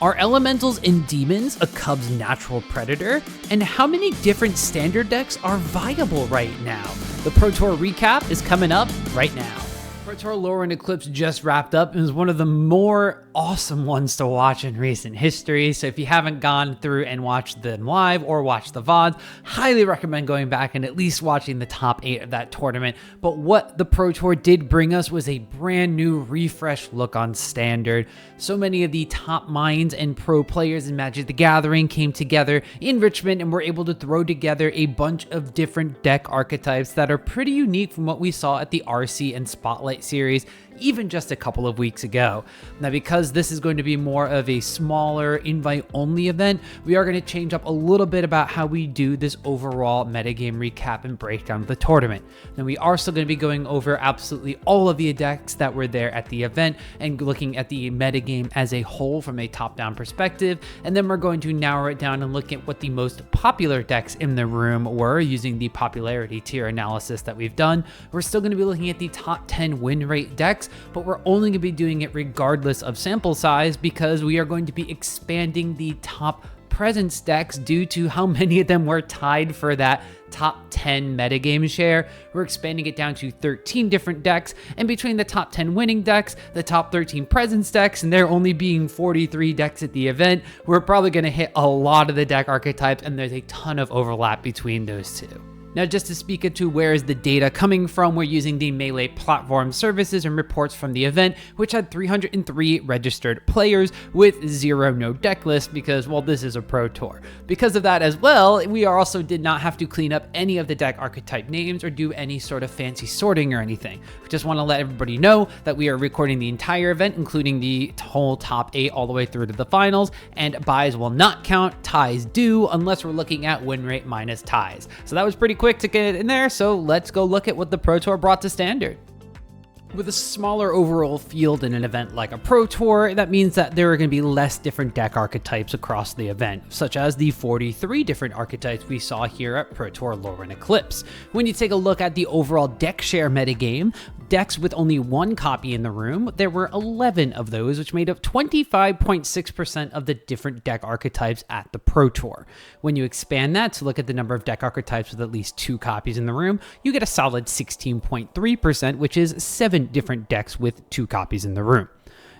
Are elementals and demons a Cub's natural predator? And how many different standard decks are viable right now? The Pro Tour recap is coming up right now. Pro Tour Lorwyn Eclipsed just wrapped up and is one of the more awesome ones to watch in recent history. So if you haven't gone through and watched them live or watched the VODs, highly recommend going back and at least watching the top 8 of that tournament. But what the Pro Tour did bring us was a brand new refresh look on Standard. So many of the top minds and pro players in Magic the Gathering came together in Richmond and were able to throw together a bunch of different deck archetypes that are pretty unique from what we saw at the RC and Spotlight series even just a couple of weeks ago. Now, because this is going to be more of a smaller invite-only event, we are going to change up a little bit about how we do this overall metagame recap and breakdown of the tournament. Now, we are still going to be going over absolutely all of the decks that were there at the event and looking at the metagame as a whole from a top-down perspective, and then we're going to narrow it down and look at what the most popular decks in the room were using the popularity tier analysis that we've done. We're still going to be looking at the top 10 win rate decks, but we're only going to be doing it regardless of sample size because we are going to be expanding the top presence decks due to how many of them were tied for that top 10 metagame share. We're expanding it down to 13 different decks, and between the top 10 winning decks, the top 13 presence decks, and there only being 43 decks at the event, we're probably going to hit a lot of the deck archetypes, and there's a ton of overlap between those two. Now, just to speak into where is the data coming from, we're using the Melee platform services and reports from the event, which had 303 registered players with 0 no deck list because, well, this is a Pro Tour. Because of that as well, we also did not have to clean up any of the deck archetype names or do any sort of fancy sorting or anything. We just want to let everybody know that we are recording the entire event, including the whole top 8 all the way through to the finals, and buys will not count, ties do, unless we're looking at win rate minus ties. So that was pretty quick to get it in there, so let's go look at what the Pro Tour brought to Standard. With a smaller overall field in an event like a Pro Tour, that means that there are going to be less different deck archetypes across the event, such as the 43 different archetypes we saw here at Pro Tour Lorwyn Eclipse. When you take a look at the overall deck share metagame, decks with only 1 copy in the room, there were 11 of those, which made up 25.6% of the different deck archetypes at the Pro Tour. When you expand that to look at the number of deck archetypes with at least 2 copies in the room, you get a solid 16.3%, which is 7 different decks with 2 copies in the room.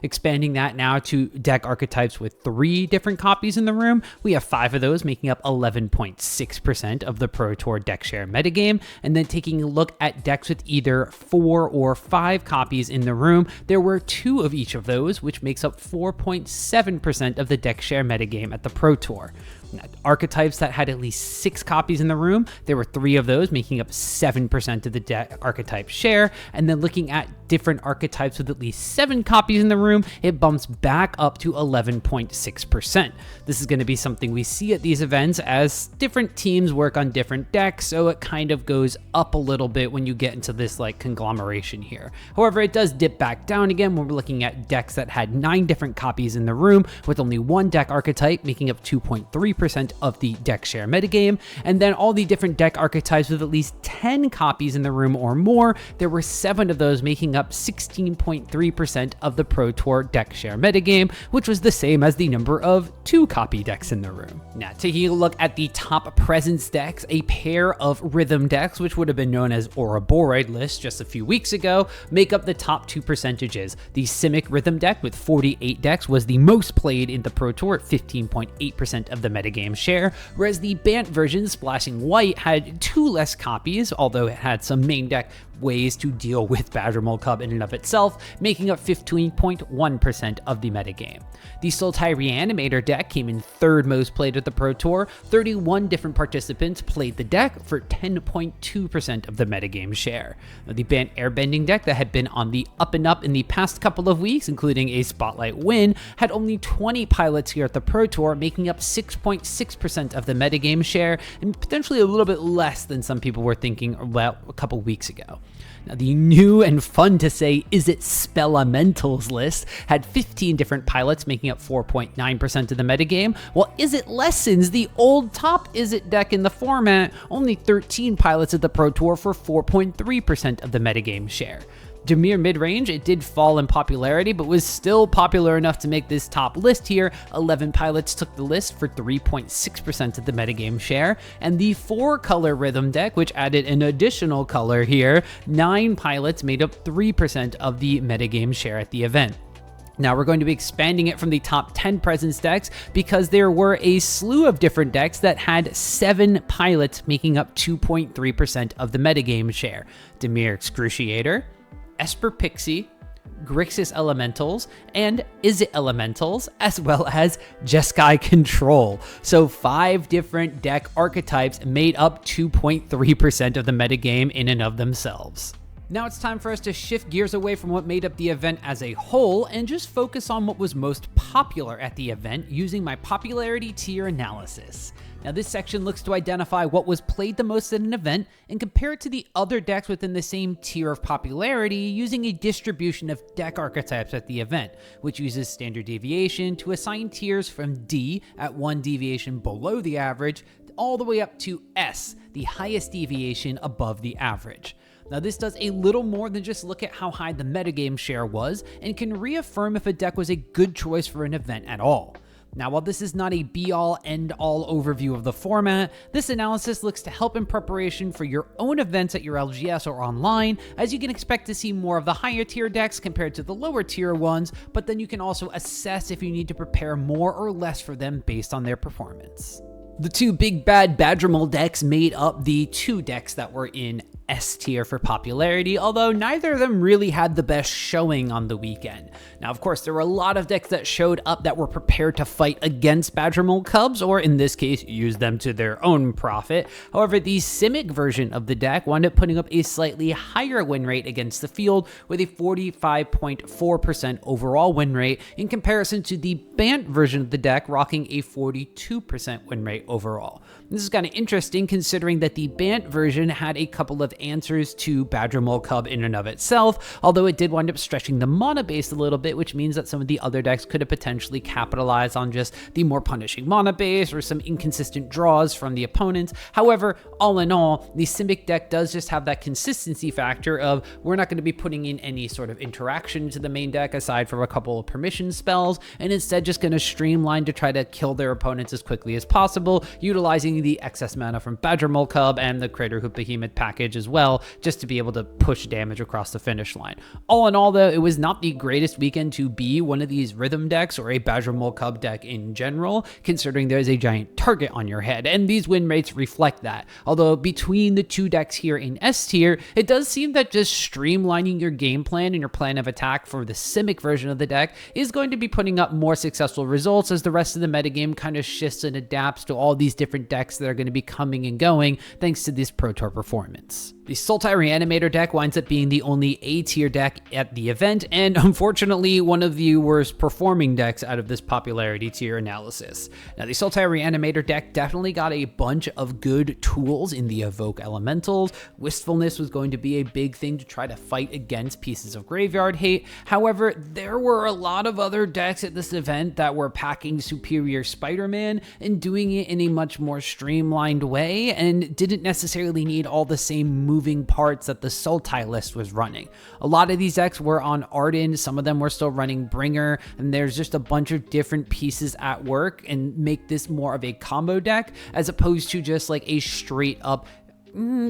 Expanding that now to deck archetypes with 3 different copies in the room, we have 5 of those, making up 11.6% of the Pro Tour deck share metagame. And then taking a look at decks with either 4 or 5 copies in the room, there were 2 of each of those, which makes up 4.7% of the deck share metagame at the Pro Tour. Archetypes that had at least 6 copies in the room, there were 3 of those, making up 7% of the deck archetype share. And then looking at different archetypes with at least 7 copies in the room, it bumps back up to 11.6%. This is going to be something we see at these events as different teams work on different decks, so it kind of goes up a little bit when you get into this like conglomeration here. However, it does dip back down again when we're looking at decks that had 9 different copies in the room with only 1 deck archetype, making up 2.3% of the deck share metagame, and then all the different deck archetypes with at least 10 copies in the room or more, there were 7 of those, making up 16.3% of the Pro Tour deck share metagame, which was the same as the number of 2 copy decks in the room. Now, taking a look at the top presence decks, a pair of rhythm decks, which would have been known as Ouroboros list just a few weeks ago, make up the top 2 percentages. The Simic rhythm deck with 48 decks was the most played in the Pro Tour at 15.8% of the metagame share, whereas the Bant version, Splashing White, had 2 less copies, although it had some main deck ways to deal with Badger Mold Cub in and of itself, making up 15.1% of the metagame. The Sultai Reanimator deck came in 3rd most played at the Pro Tour. 31 different participants played the deck for 10.2% of the metagame share. Now, the Bant Airbending deck that had been on the up and up in the past couple of weeks, including a Spotlight win, had only 20 pilots here at the Pro Tour, making up 6.6% of the metagame share, and potentially a little bit less than some people were thinking about a couple weeks ago. Now, the new and fun to say Izzet Spellementals list had 15 different pilots, making up 4.9% of the metagame, while Izzet lessens the old top Izzet deck in the format, only 13 pilots at the Pro Tour for 4.3% of the metagame share. Dimir Midrange, it did fall in popularity, but was still popular enough to make this top list here. 11 pilots took the list for 3.6% of the metagame share, and the 4-color rhythm deck, which added an additional color here, 9 pilots made up 3% of the metagame share at the event. Now we're going to be expanding it from the top 10 presence decks because there were a slew of different decks that had 7 pilots making up 2.3% of the metagame share. Dimir Excruciator, Esper Pixie, Grixis Spelementals, and Izzet Spelementals, as well as Jeskai Control. So 5 different deck archetypes made up 2.3% of the metagame in and of themselves. Now it's time for us to shift gears away from what made up the event as a whole and just focus on what was most popular at the event using my popularity tier analysis. Now this section looks to identify what was played the most at an event and compare it to the other decks within the same tier of popularity using a distribution of deck archetypes at the event, which uses standard deviation to assign tiers from D at 1 deviation below the average all the way up to S, the highest deviation above the average. Now this does a little more than just look at how high the metagame share was and can reaffirm if a deck was a good choice for an event at all. Now while this is not a be-all end-all overview of the format, this analysis looks to help in preparation for your own events at your LGS or online, as you can expect to see more of the higher tier decks compared to the lower tier ones, but then you can also assess if you need to prepare more or less for them based on their performance. The 2 big bad Badgermole decks made up the 2 decks that were in S tier for popularity, although neither of them really had the best showing on the weekend. Now, of course, there were a lot of decks that showed up that were prepared to fight against Badgermole Cubs, or in this case, use them to their own profit. However, the Simic version of the deck wound up putting up a slightly higher win rate against the field with a 45.4% overall win rate in comparison to the Bant version of the deck rocking a 42% win rate overall. This is kind of interesting considering that the Bant version had a couple of answers to Badgermole Cub in and of itself, although it did wind up stretching the mana base a little bit, which means that some of the other decks could have potentially capitalized on just the more punishing mana base or some inconsistent draws from the opponents. However, all in all, the Simic deck does just have that consistency factor of we're not going to be putting in any sort of interaction to the main deck aside from a couple of permission spells, and instead just going to streamline to try to kill their opponents as quickly as possible, utilizing the excess mana from Badgermole Cub and the Crater Hoop Behemoth package as well, just to be able to push damage across the finish line. All in all, though, it was not the greatest weekend to be one of these rhythm decks or a Badgermole Cub deck in general, considering there's a giant target on your head, and these win rates reflect that. Although between the 2 decks here in S tier, it does seem that just streamlining your game plan and your plan of attack for the Simic version of the deck is going to be putting up more successful results as the rest of the metagame kind of shifts and adapts to all these different decks that are going to be coming and going thanks to this Pro Tour performance. The Sultai Reanimator deck winds up being the only A-tier deck at the event, and unfortunately one of the worst performing decks out of this popularity tier analysis. Now the Sultai Reanimator deck definitely got a bunch of good tools in the Evoke Elementals. Wistfulness was going to be a big thing to try to fight against pieces of graveyard hate. However, there were a lot of other decks at this event that were packing Superior Spider-Man and doing it in a much more streamlined way and didn't necessarily need all the same moving parts that the Sultai list was running. A lot of these decks were on Arden, some of them were still running Bringer, and there's just a bunch of different pieces at work and make this more of a combo deck as opposed to just like a straight up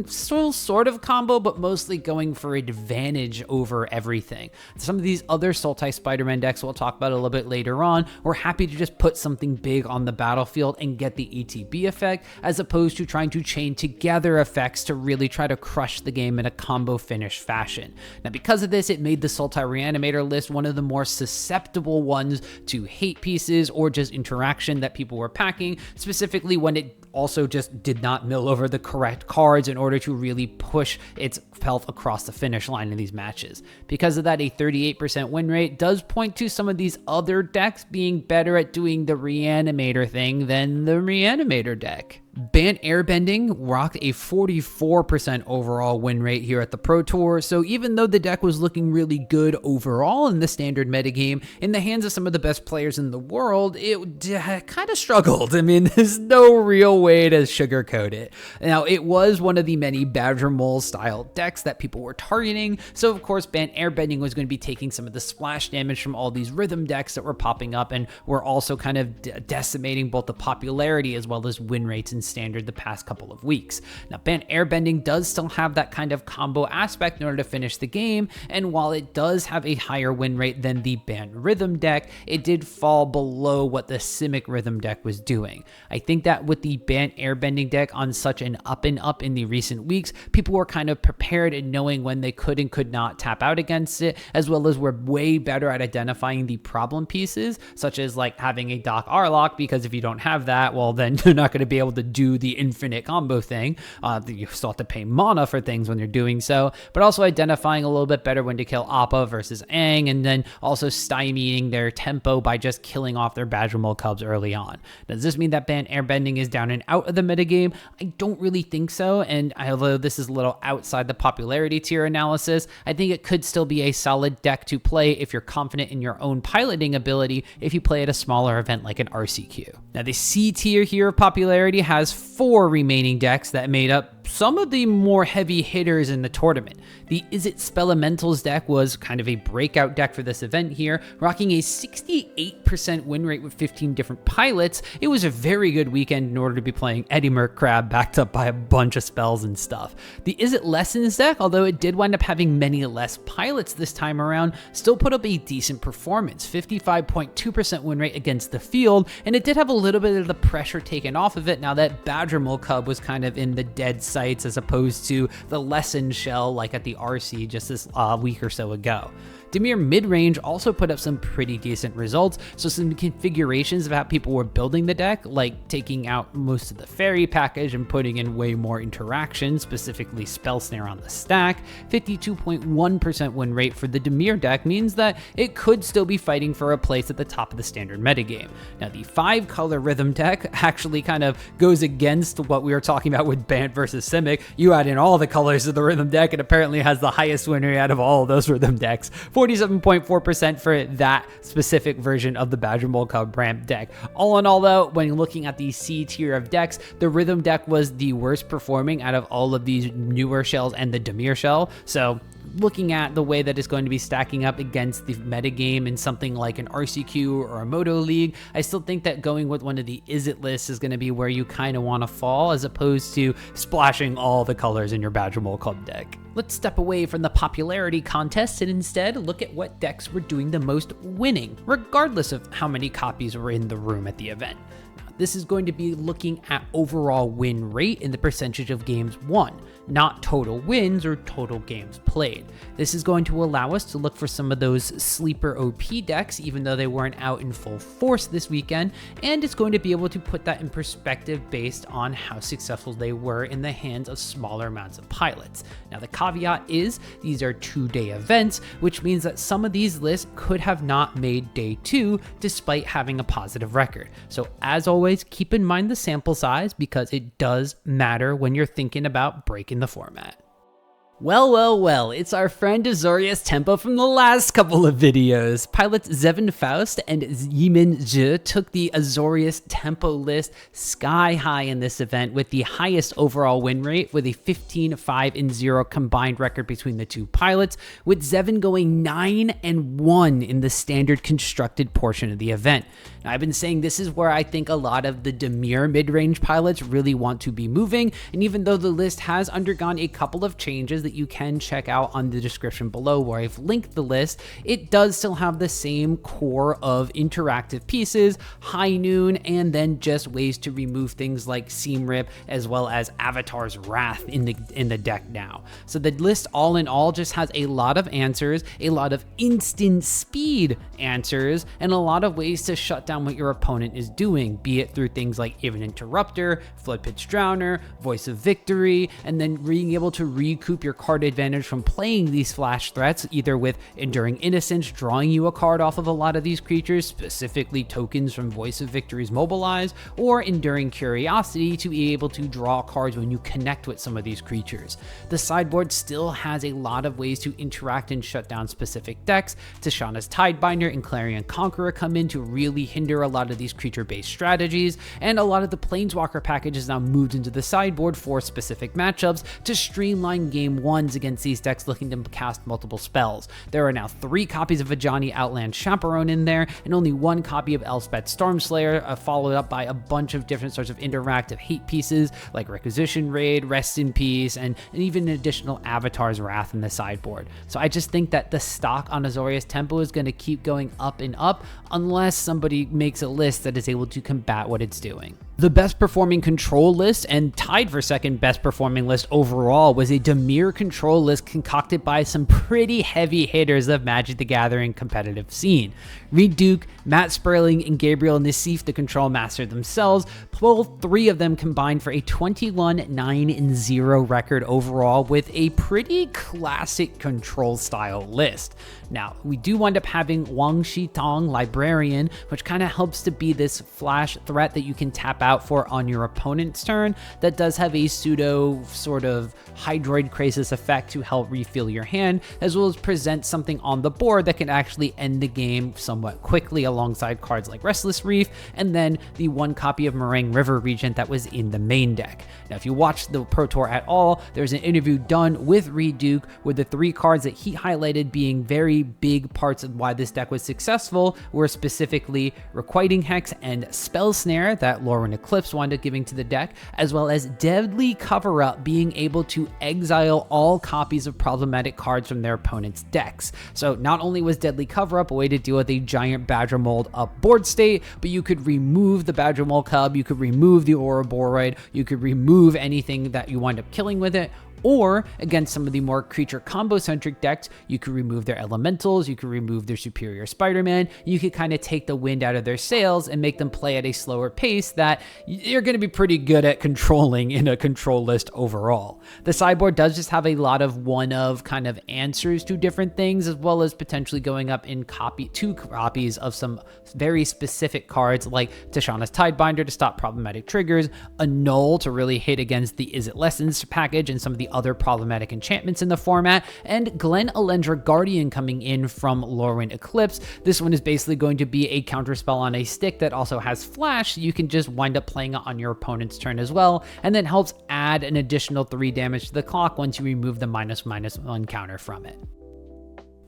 still sort of combo, but mostly going for advantage over everything. Some of these other Sultai Spider-Man decks we'll talk about a little bit later on were happy to just put something big on the battlefield and get the ETB effect, as opposed to trying to chain together effects to really try to crush the game in a combo finish fashion. Now because of this, it made the Sultai Reanimator list one of the more susceptible ones to hate pieces or just interaction that people were packing, specifically when it also just did not mill over the correct cards in order to really push itself across the finish line in these matches. Because of that, a 38% win rate does point to some of these other decks being better at doing the Reanimator thing than the Reanimator deck. Bant Airbending rocked a 44% overall win rate here at the Pro Tour, so even though the deck was looking really good overall in the standard metagame, in the hands of some of the best players in the world, it kind of struggled. I mean, there's no real way to sugarcoat it. Now, it was one of the many Badger Mole style decks that people were targeting, so of course Bant Airbending was going to be taking some of the splash damage from all these rhythm decks that were popping up and were also kind of decimating both the popularity as well as win rates in standard the past couple of weeks. Now, Bant Airbending does still have that kind of combo aspect in order to finish the game, and while it does have a higher win rate than the Bant Rhythm deck, it did fall below what the Simic Rhythm deck was doing. I think that with the Bant Airbending deck on such an up and up in the recent weeks, people were kind of prepared and knowing when they could and could not tap out against it, as well as were way better at identifying the problem pieces, such as like having a Doc Arlock, because if you don't have that, well then you're not going to be able to do the infinite combo thing. You still have to pay mana for things when you're doing so, but also identifying a little bit better when to kill Appa versus Aang, and then also stymieing their tempo by just killing off their Badger Mole cubs early on. Does this mean that Bant Airbending is down and out of the metagame? I don't really think so, and although this is a little outside the popularity tier analysis, I think it could still be a solid deck to play if you're confident in your own piloting ability if you play at a smaller event like an RCQ. Now, the C tier here of popularity has 4 remaining decks that made up some of the more heavy hitters in the tournament. The Izzet Spellementals deck was kind of a breakout deck for this event here, rocking a 68% win rate with 15 different pilots. It was a very good weekend in order to be playing Dimir Crab backed up by a bunch of spells and stuff. The Izzet Lessons deck, although it did wind up having many less pilots this time around, still put up a decent performance, 55.2% win rate against the field, and it did have a little bit of the pressure taken off of it now that Badger Mole Cub was kind of in the dead sights as opposed to the lesson shell like at the RC just this week or so ago. Dimir Midrange also put up some pretty decent results, so some configurations of how people were building the deck, like taking out most of the fairy package and putting in way more interaction, specifically Spell Snare on the stack. 52.1% win rate for the Dimir deck means that it could still be fighting for a place at the top of the standard metagame. Now, the 5-color Rhythm deck actually kind of goes against what we were talking about with Bant versus Simic. You add in all the colors of the Rhythm deck, it apparently has the highest win rate out of all of those Rhythm decks. 47.4% for that specific version of the Badger Mole Cub ramp deck. All in all though, when looking at the C tier of decks, the Rhythm deck was the worst performing out of all of these newer shells and the Dimir shell. So looking at the way that it's going to be stacking up against the metagame in something like an RCQ or a Moto League, I still think that going with one of the Izzet lists is going to be where you kind of want to fall, as opposed to splashing all the colors in your Badger Mole Club deck. Let's step away from the popularity contest and instead look at what decks were doing the most winning, regardless of how many copies were in the room at the event. This is going to be looking at overall win rate in the percentage of games won, not total wins or total games played. This is going to allow us to look for some of those sleeper OP decks, even though they weren't out in full force this weekend, and it's going to be able to put that in perspective based on how successful they were in the hands of smaller amounts of pilots. Now, the caveat is these are 2-day events, which means that some of these lists could have not made day 2 despite having a positive record. So as always, keep in mind the sample size because it does matter when you're thinking about breaking the format. Well, it's our friend Azorius Tempo from the last couple of videos. Pilots Zevin Faust and Yimin took the Azorius Tempo list sky high in this event with the highest overall win rate with a 15-5-0 combined record between the two pilots, with Zevin going 9-1 in the standard constructed portion of the event. Now, I've been saying this is where I think a lot of the Dimir mid-range pilots really want to be moving, and even though the list has undergone a couple of changes that you can check out on the description below where I've linked the list, it does still have the same core of interactive pieces, High Noon, and then just ways to remove things like Seam Rip as well as Avatar's Wrath in the deck now. So the list all in all just has a lot of answers, a lot of instant speed answers, and a lot of ways to shut down what your opponent is doing, be it through things like Even Interrupter, Flood Pitch Drowner, Voice of Victory, and then being able to recoup your card advantage from playing these flash threats, either with Enduring Innocence, drawing you a card off of a lot of these creatures, specifically tokens from Voice of Victory's Mobilize, or Enduring Curiosity to be able to draw cards when you connect with some of these creatures. The sideboard still has a lot of ways to interact and shut down specific decks. Tishana's Tidebinder and Clarion Conqueror come in to really hinder a lot of these creature-based strategies, and a lot of the Planeswalker package is now moved into the sideboard for specific matchups to streamline game ones against these decks looking to cast multiple spells. There are now 3 copies of Ajani Outland Chaperone in there, and only 1 copy of Elspeth Stormslayer, followed up by a bunch of different sorts of interactive hate pieces like Requisition Raid, Rest in Peace, and even an additional Avatar's Wrath in the sideboard. So I just think that the stock on Azorius Tempo is going to keep going up and up unless somebody makes a list that is able to combat what it's doing. The best performing control list, and tied for second best performing list overall, was a Dimir control list concocted by some pretty heavy hitters of Magic the Gathering competitive scene. Reid Duke, Matt Sperling, and Gabriel Nassif, the control master themselves, both 3 of them combined for a 21-9-0 record overall with a pretty classic control style list. Now, we do wind up having Wang Shitong Librarian, which kind of helps to be this flash threat that you can tap out for on your opponent's turn that does have a pseudo sort of Hydroid Crisis effect to help refill your hand, as well as present something on the board that can actually end the game somewhat quickly alongside cards like Restless Reef, and then the 1 copy of Meringue River Regent that was in the main deck. Now, if you watched the Pro Tour at all, there's an interview done with Reid Duke with the 3 cards that he highlighted being very big parts of why this deck was successful were specifically Requiting Hex and Spell Snare that Lorwyn Eclipsed wound up giving to the deck, as well as Deadly Cover-Up being able to exile all copies of problematic cards from their opponent's decks. So not only was Deadly Cover-Up a way to deal with a giant Badger Mold up board state, but you could remove the Badger Mold Cub, you could remove the Ouroboros, you could remove anything that you wind up killing with it, or against some of the more creature combo-centric decks, you could remove their elementals, you could remove their superior Spider-Man, you could kind of take the wind out of their sails and make them play at a slower pace that you're going to be pretty good at controlling in a control list overall. The sideboard does just have a lot of one-of kind of answers to different things, as well as potentially going up in 2 copies of some very specific cards like Tishana's Tidebinder to stop problematic triggers, a Null to really hit against the Izzet Lessons package and some of the other problematic enchantments in the format, and Glen Elendra Guardian coming in from Lorwyn Eclipse. This one is basically going to be a counterspell on a stick that also has flash, so you can just wind up playing it on your opponent's turn as well, and then helps add an additional 3 damage to the clock once you remove the -1 counter from it.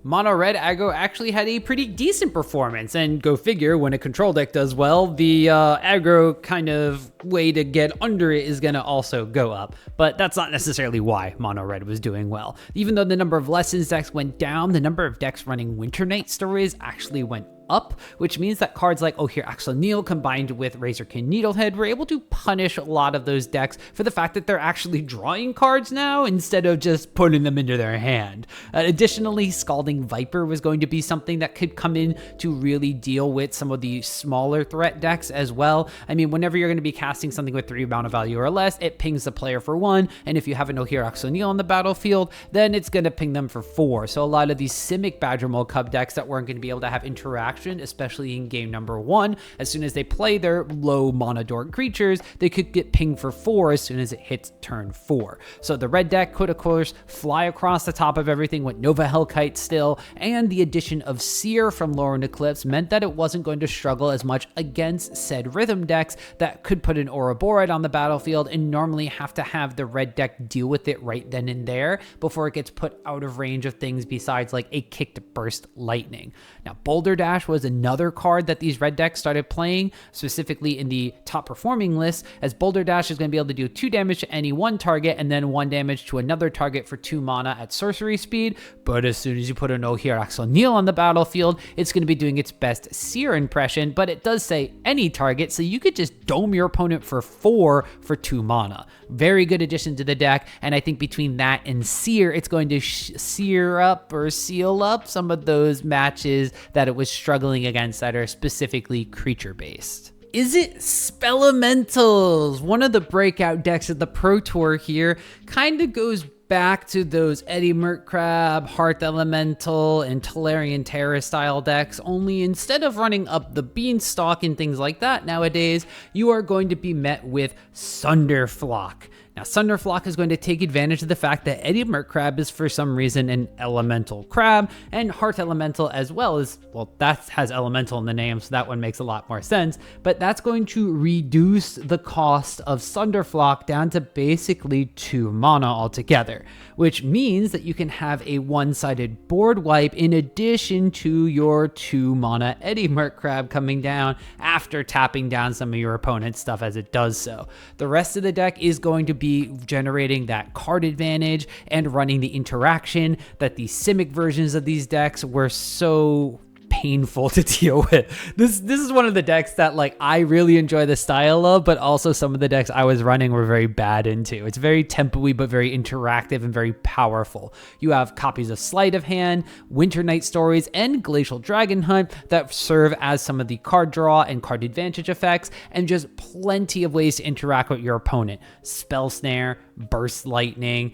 Mono Red aggro actually had a pretty decent performance, and go figure, when a control deck does well, the aggro kind of way to get under it is going to also go up, but that's not necessarily why Mono Red was doing well. Even though the number of Lessons decks went down, the number of decks running Winter Night Stories actually went up, which means that cards like Ohir Axel combined with Razorkin Needlehead were able to punish a lot of those decks for the fact that they're actually drawing cards now instead of just putting them into their hand. Additionally, Scalding Viper was going to be something that could come in to really deal with some of the smaller threat decks as well. I mean, whenever you're going to be casting something with 3 mana value or less, it pings the player for 1, and if you have an Ohir Axel on the battlefield, then it's going to ping them for 4. So a lot of these Simic Badger Mold Cub decks that weren't going to be able to have interaction, especially in game number 1, as soon as they play their low mana dork creatures, they could get pinged for 4 as soon as it hits turn 4. So the red deck could, of course, fly across the top of everything with Nova Hellkite still, and the addition of Seer from Lorwyn Eclipse meant that it wasn't going to struggle as much against said rhythm decks that could put an Ouroboros on the battlefield and normally have to have the red deck deal with it right then and there before it gets put out of range of things besides like a kicked Burst Lightning. Now, Boulder Dash was another card that these red decks started playing, specifically in the top performing list, as Boulder Dash is going to be able to do 2 damage to any one target and then 1 damage to another target for 2 mana at sorcery speed. But as soon as you put an Ohir Axel on the battlefield, it's going to be doing its best Seer impression, but it does say any target, so you could just dome your opponent for 4 for 2 mana. Very good addition to the deck, and I think between that and Seer, it's going to sear up or seal up some of those matches that it was struggling against that are specifically creature-based. Izzet Spellementals, one of the breakout decks of the Pro Tour here, kind of goes back to those Eddie Merkrab, Hearth Elemental, and Tolarian Terror style decks, only instead of running up the Beanstalk and things like that nowadays, you are going to be met with Sunderflock. Now, Sunderflock is going to take advantage of the fact that Eddie Merkrab is for some reason an elemental crab, and Hearth Elemental as well is, well, that has elemental in the name, so that one makes a lot more sense, but that's going to reduce the cost of Sunderflock down to basically 2 mana altogether, which means that you can have a one-sided board wipe in addition to your 2 mana Eddie Merkrab coming down after tapping down some of your opponent's stuff as it does so. The rest of the deck is going to be generating that card advantage and running the interaction that the Simic versions of these decks were so painful to deal with. This is one of the decks that, like, I really enjoy the style of, but also some of the decks I was running were very bad into. It's very tempo-y, but very interactive and very powerful. You have copies of Sleight of Hand, Winter Night Stories, and Glacial Dragon Hunt that serve as some of the card draw and card advantage effects, and just plenty of ways to interact with your opponent. Spell Snare, Burst Lightning,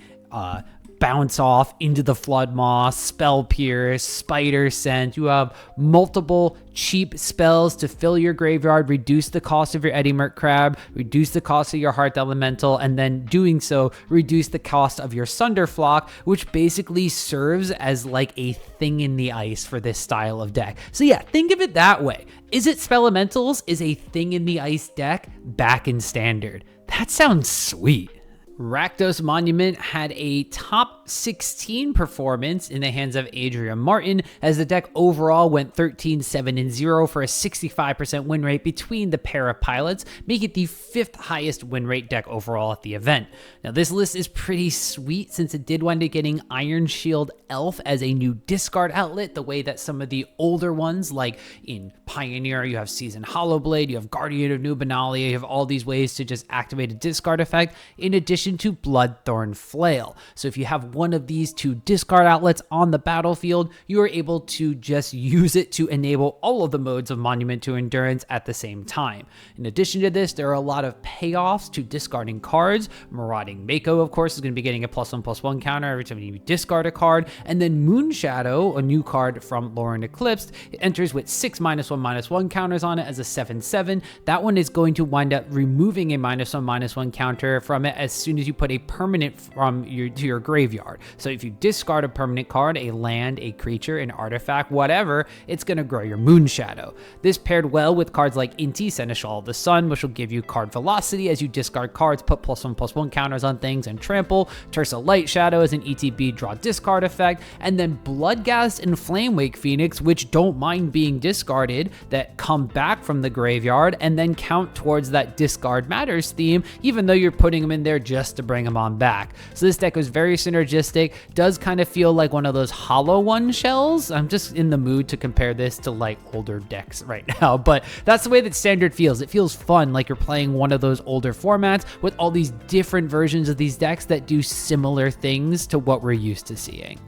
Bounce Off, Into the Flood Moss, Spell Pierce, Spider Scent. You have multiple cheap spells to fill your graveyard, reduce the cost of your Eddie Merkrab, reduce the cost of your Hearth Elemental, and then doing so, reduce the cost of your Sunderflock, which basically serves as like a thing in the ice for this style of deck. So yeah, think of it that way. Izzet Spelementals is a thing in the ice deck back in Standard. That sounds sweet. Rakdos Monument had a top 16 performance in the hands of Adria Martin, as the deck overall went 13-7-0 for a 65% win rate between the pair of pilots, making it the 5th highest win rate deck overall at the event. Now, this list is pretty sweet since it did wind up getting Iron Shield Elf as a new discard outlet, the way that some of the older ones, like in Pioneer, you have Seasoned Hollowblade, you have Guardian of Nubenalia, you have all these ways to just activate a discard effect, in addition to Bloodthorn Flail. So if you have one of these 2 discard outlets on the battlefield, you are able to just use it to enable all of the modes of Monument to Endurance at the same time. In addition to this, there are a lot of payoffs to discarding cards. Marauding Mako, of course, is going to be getting a +1/+1 counter every time you discard a card, and then Moonshadow, a new card from Lorwyn Eclipsed, it enters with 6 -1/-1 counters on it as a 7/7. That one is going to wind up removing a -1/-1 counter from it as soon as you put a permanent to your graveyard. So if you discard a permanent card, a land, a creature, an artifact, whatever, it's going to grow your Moonshadow. This paired well with cards like Inti, Seneschal of the Sun, which will give you card velocity as you discard cards, put +1/+1 counters on things, and trample. Tersa Light Shadow is an ETB draw discard effect, and then Bloodghast and Flamewake Phoenix, which don't mind being discarded, that come back from the graveyard and then count towards that Discard Matters theme, even though you're putting them in there just to bring them on back. So this deck was very synergistic, does kind of feel like one of those Hollow One shells. I'm just in the mood to compare this to like older decks right now, but that's the way that Standard feels. It feels fun, like you're playing one of those older formats with all these different versions of these decks that do similar things to what we're used to seeing.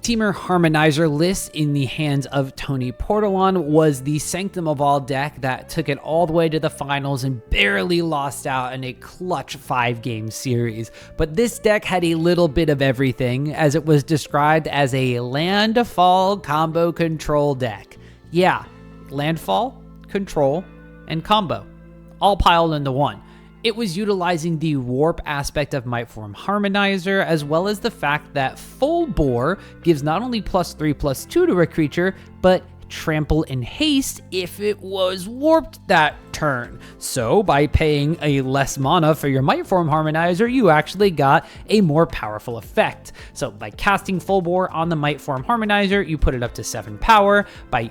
Temur Harmonizer list in the hands of Toni Portolan was the Sanctum of All deck that took it all the way to the finals and barely lost out in a clutch 5-game series. But this deck had a little bit of everything, as it was described as a landfall combo control deck. Yeah, landfall, control, and combo, all piled into one. It was utilizing the warp aspect of Mightform Harmonizer, as well as the fact that Full Bore gives not only +3/+2 to a creature, but trample and haste if it was warped that turn. So by paying a less mana for your Mightform Harmonizer, you actually got a more powerful effect. So by casting Full Bore on the Mightform Harmonizer, you put it up to 7 power. By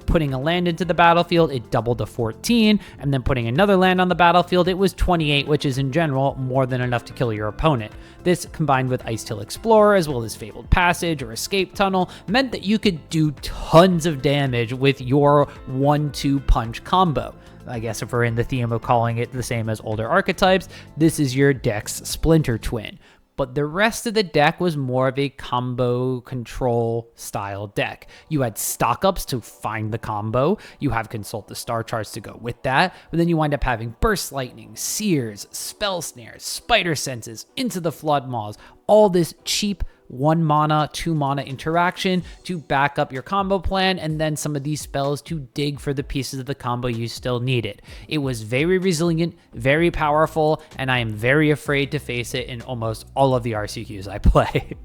putting a land into the battlefield, it doubled to 14, and then putting another land on the battlefield, it was 28, which is in general more than enough to kill your opponent. This, combined with Icetail Explorer as well as Fabled Passage or Escape Tunnel, meant that you could do tons of damage with your 1-2 punch combo. I guess if we're in the theme of calling it the same as older archetypes, this is your deck's Splinter Twin. but the rest of the deck was more of a combo control style deck. You had stock ups to find the combo, you have Consult the Star Charts to go with that, but then you wind up having Burst Lightning, Sears, Spell Snares, Spider Senses, Into the Flood Maws, all this cheap 1 mana, 2 mana interaction to back up your combo plan, and then some of these spells to dig for the pieces of the combo you still needed. It was very resilient, very powerful, and I am very afraid to face it in almost all of the RCQs I play.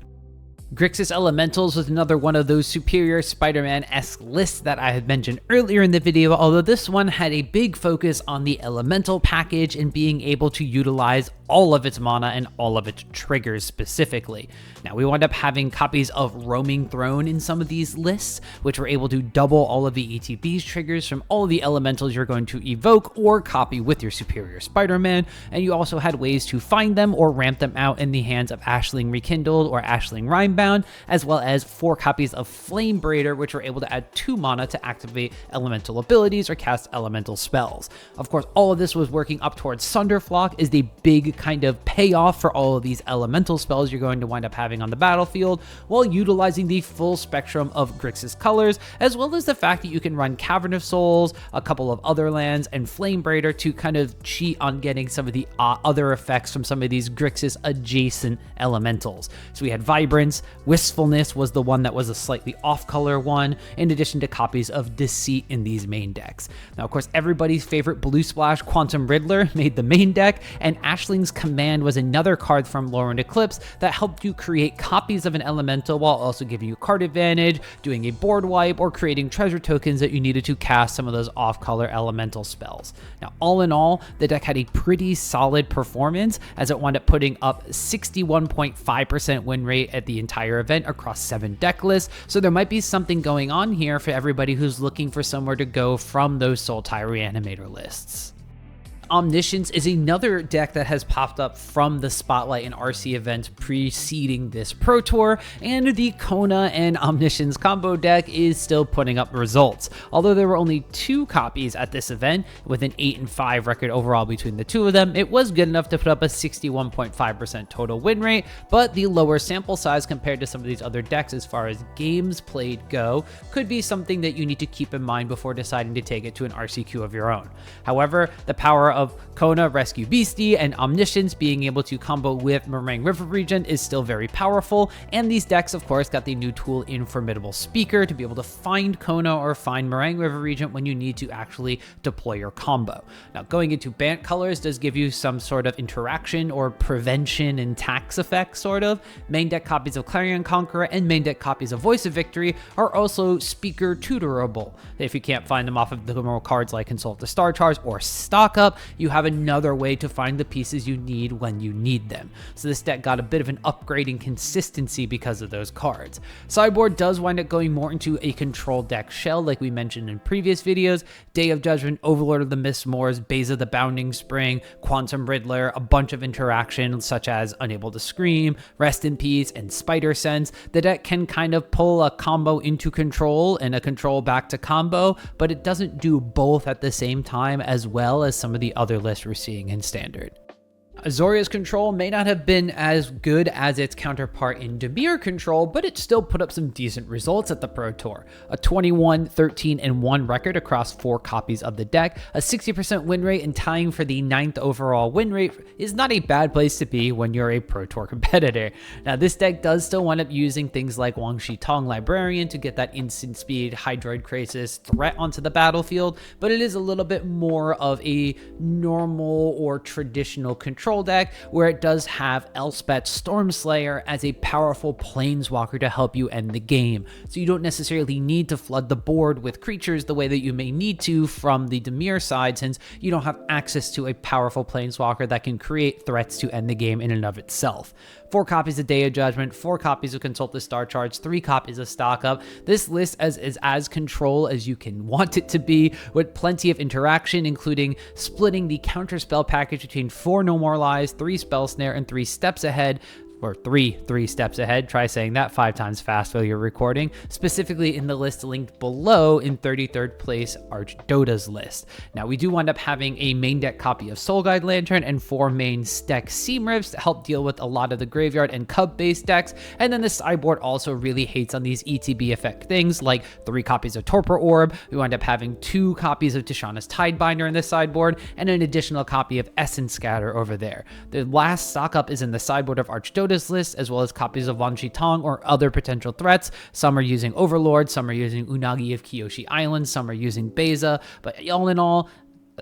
Grixis Spelementals was another one of those superior Spider-Man-esque lists that I had mentioned earlier in the video, although this one had a big focus on the elemental package and being able to utilize all of its mana and all of its triggers specifically. Now, we wound up having copies of Roaming Throne in some of these lists, which were able to double all of the ETB's triggers from all of the elementals you're going to evoke or copy with your superior Spider-Man, and you also had ways to find them or ramp them out in the hands of Ashling Rekindled or Ashling Rhymebound, as well as 4 copies of Flame Braider, which were able to add 2 mana to activate elemental abilities or cast elemental spells. Of course, all of this was working up towards Sunderflock is the big kind of payoff for all of these elemental spells you're going to wind up having on the battlefield, while utilizing the full spectrum of Grixis colors, as well as the fact that you can run Cavern of Souls, a couple of other lands, and Flame Braider to kind of cheat on getting some of the other effects from some of these Grixis adjacent elementals. So we had Vibrance, Wistfulness was the one that was a slightly off-color one, in addition to copies of Deceit in these main decks. Now, of course, everybody's favorite Blue Splash Quantum Riddler made the main deck, and Ashling's Command was another card from Lorwyn Eclipsed that helped you create copies of an elemental while also giving you card advantage, doing a board wipe, or creating treasure tokens that you needed to cast some of those off-color elemental spells. Now, all in all, the deck had a pretty solid performance as it wound up putting up 61.5% win rate at the entire event across 7 deck lists, so there might be something going on here for everybody who's looking for somewhere to go from those Sultai Reanimator lists. Omniscience is another deck that has popped up from the Spotlight and RC events preceding this Pro Tour, and the Kona and Omniscience combo deck is still putting up results. Although there were only 2 copies at this event, with an 8-5 record overall between the 2 of them, it was good enough to put up a 61.5% total win rate, but the lower sample size compared to some of these other decks as far as games played go could be something that you need to keep in mind before deciding to take it to an RCQ of your own. However, the power of Kona, Rescue Beastie, and Omniscience being able to combo with Meringue River Regent is still very powerful, and these decks, of course, got the new tool in Formidable Speaker to be able to find Kona or find Meringue River Regent when you need to actually deploy your combo. Now, going into Bant colors does give you some sort of interaction or prevention and tax effect, sort of. Main deck copies of Clarion Conqueror and main deck copies of Voice of Victory are also speaker tutorable. If you can't find them off of the normal cards like Consult the Star Charts or Stock Up, you have another way to find the pieces you need when you need them. So this deck got a bit of an upgrade in consistency because of those cards. Sideboard does wind up going more into a control deck shell like we mentioned in previous videos. Day of Judgment, Overlord of the Mistmoors, Beza the Bounding Spring, Quantum Riddler, a bunch of interactions such as Unable to Scream, Rest in Peace, and Spider Sense. The deck can kind of pull a combo into control and a control back to combo, but it doesn't do both at the same time as well as some of the other lists we're seeing in Standard. Azorius control may not have been as good as its counterpart in Dimir control, but it still put up some decent results at the Pro Tour. A 21, 13, and 1 record across 4 copies of the deck, a 60% win rate, and tying for the 9th overall win rate is not a bad place to be when you're a Pro Tour competitor. Now, this deck does still wind up using things like Wang Shi Tong Librarian to get that instant speed Hydroid Crisis threat onto the battlefield, but it is a little bit more of a normal or traditional control deck where it does have Elspeth Stormslayer as a powerful planeswalker to help you end the game. So you don't necessarily need to flood the board with creatures the way that you may need to from the Dimir side, since you don't have access to a powerful planeswalker that can create threats to end the game in and of itself. 4 copies of Day of Judgment, 4 copies of Consult the Star Charts, 3 copies of Stock Up. This list is as control as you can want it to be, with plenty of interaction, including splitting the counterspell package between 4 No More Lies, 3 Spell Snare, and 3 Steps Ahead, or three steps ahead. Try saying that 5 times fast while you're recording, specifically in the list linked below in 33rd place Archdota's list. Now we do wind up having a main deck copy of Soul Guide Lantern and 4 main stack Seam Rips to help deal with a lot of the graveyard and cub based decks, and then the sideboard also really hates on these ETB effect things like 3 copies of Torpor Orb. We wind up having 2 copies of Tishana's Tidebinder in the sideboard and an additional copy of Essence Scatter over there. The last stock up is in the sideboard of Archdota's list, as well as copies of Wan Shi Tong or other potential threats. Some are using Overlord, some are using Unagi of Kyoshi Island, some are using Beza, but all in all,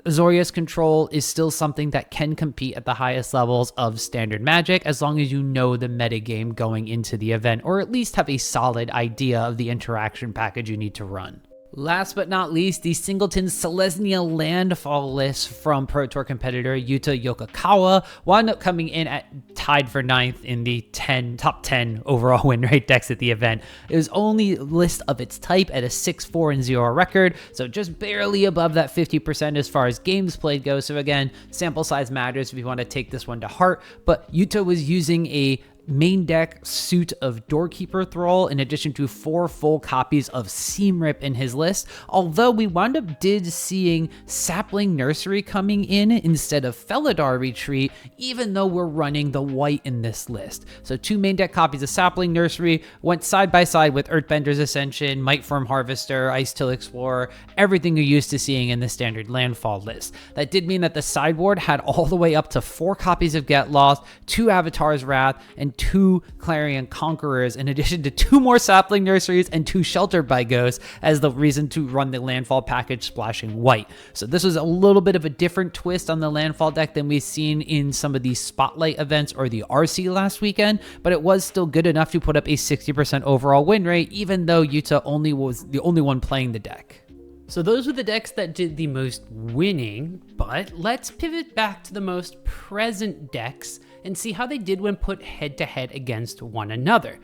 Azorius control is still something that can compete at the highest levels of standard Magic as long as you know the metagame going into the event, or at least have a solid idea of the interaction package you need to run. Last but not least, the Singleton Selesnya Landfall list from Pro Tour competitor Yuta Yokokawa wound up coming in at tied for 9th in the top 10 overall win rate decks at the event. It was only list of its type at a 6-4-0 record, so just barely above that 50% as far as games played go. So again, sample size matters if you want to take this one to heart, but Yuta was using a main deck suit of Doorkeeper Thrall in addition to 4 full copies of Seam Rip in his list, although we wound up seeing Sapling Nursery coming in instead of Felidar Retreat, even though we're running the white in this list. So 2 main deck copies of Sapling Nursery went side by side with Earthbender's Ascension, Mightform Harvester, Ice-Till Explorer, everything you're used to seeing in the standard landfall list. That did mean that the sideboard had all the way up to 4 copies of Get Lost, 2 Avatar's Wrath, and 2 Clarion Conquerors, in addition to 2 more Sapling Nurseries and 2 Sheltered by Ghosts as the reason to run the landfall package splashing white. So this was a little bit of a different twist on the landfall deck than we've seen in some of these spotlight events or the RC last weekend, but it was still good enough to put up a 60% overall win rate, even though Yuta was the only one playing the deck. So those were the decks that did the most winning, but let's pivot back to the most present decks and see how they did when put head to head against one another.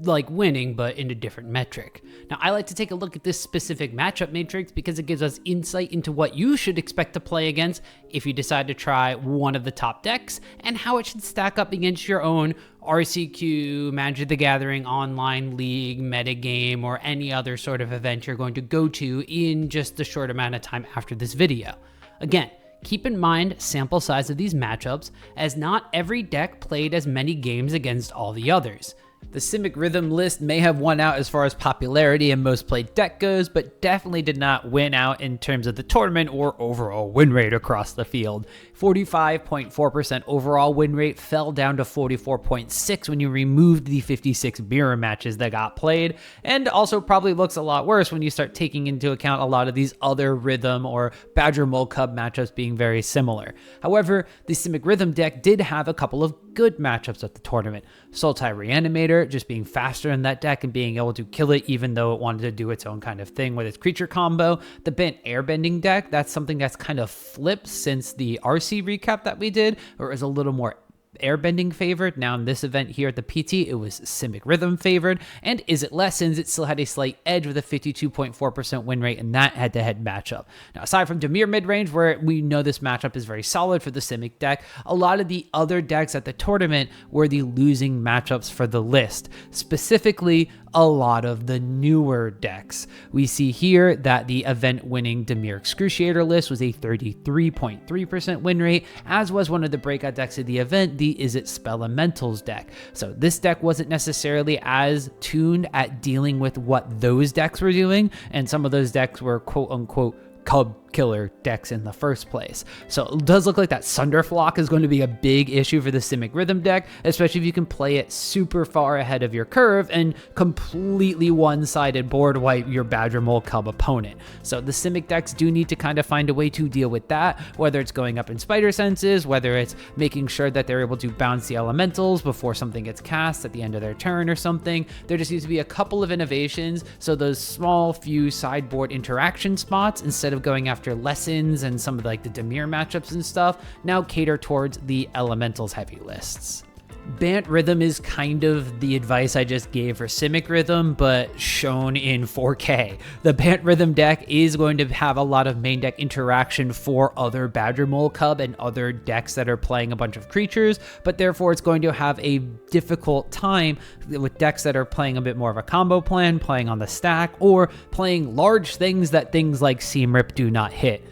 Like winning, but in a different metric. Now, I like to take a look at this specific matchup matrix because it gives us insight into what you should expect to play against if you decide to try one of the top decks, and how it should stack up against your own RCQ, Magic the Gathering online league, metagame, or any other sort of event you're going to go to in just a short amount of time after this video. Again, keep in mind sample size of these matchups, as not every deck played as many games against all the others. The Simic Rhythm list may have won out as far as popularity and most played deck goes, but definitely did not win out in terms of the tournament or overall win rate across the field. 45.4% overall win rate fell down to 44.6% when you removed the 56 mirror matches that got played, and also probably looks a lot worse when you start taking into account a lot of these other Rhythm or Badger Mole Cub matchups being very similar. However, the Simic Rhythm deck did have a couple of good matchups at the tournament. Sultai Reanimator just being faster in that deck and being able to kill it even though it wanted to do its own kind of thing with its creature combo. The Bant Airbending deck, that's something that's kind of flipped since the RC recap that we did, where it was a little more Airbending favored. Now in this event here at the PT, it was Simic Rhythm favored, and Izzet Lessons, it still had a slight edge with a 52.4% win rate in that head-to-head matchup. Now aside from Dimir Midrange, where we know this matchup is very solid for the Simic deck, a lot of the other decks at the tournament were the losing matchups for the list, specifically a lot of the newer decks. We see here that the event-winning Dimir Excruciator list was a 33.3% win rate, as was one of the breakout decks of the event, the Izzet Spellementals deck. So this deck wasn't necessarily as tuned at dealing with what those decks were doing, and some of those decks were quote-unquote cub killer decks in the first place. So it does look like that Sunderflock is going to be a big issue for the Simic Rhythm deck, especially if you can play it super far ahead of your curve and completely one-sided board wipe your Badger Mole Cub opponent. So the Simic decks do need to kind of find a way to deal with that, whether it's going up in Spider Senses, whether it's making sure that they're able to bounce the elementals before something gets cast at the end of their turn or something. There just needs to be a couple of innovations so those small few sideboard interaction spots, instead of going after Lessons and some of like the Dimir matchups and stuff, now cater towards the elementals heavy lists. Bant Rhythm is kind of the advice I just gave for Simic Rhythm, but shown in 4K. The Bant Rhythm deck is going to have a lot of main deck interaction for other Badger Mole Cub and other decks that are playing a bunch of creatures, but therefore it's going to have a difficult time with decks that are playing a bit more of a combo plan, playing on the stack, or playing large things that things like Seam Rip do not hit.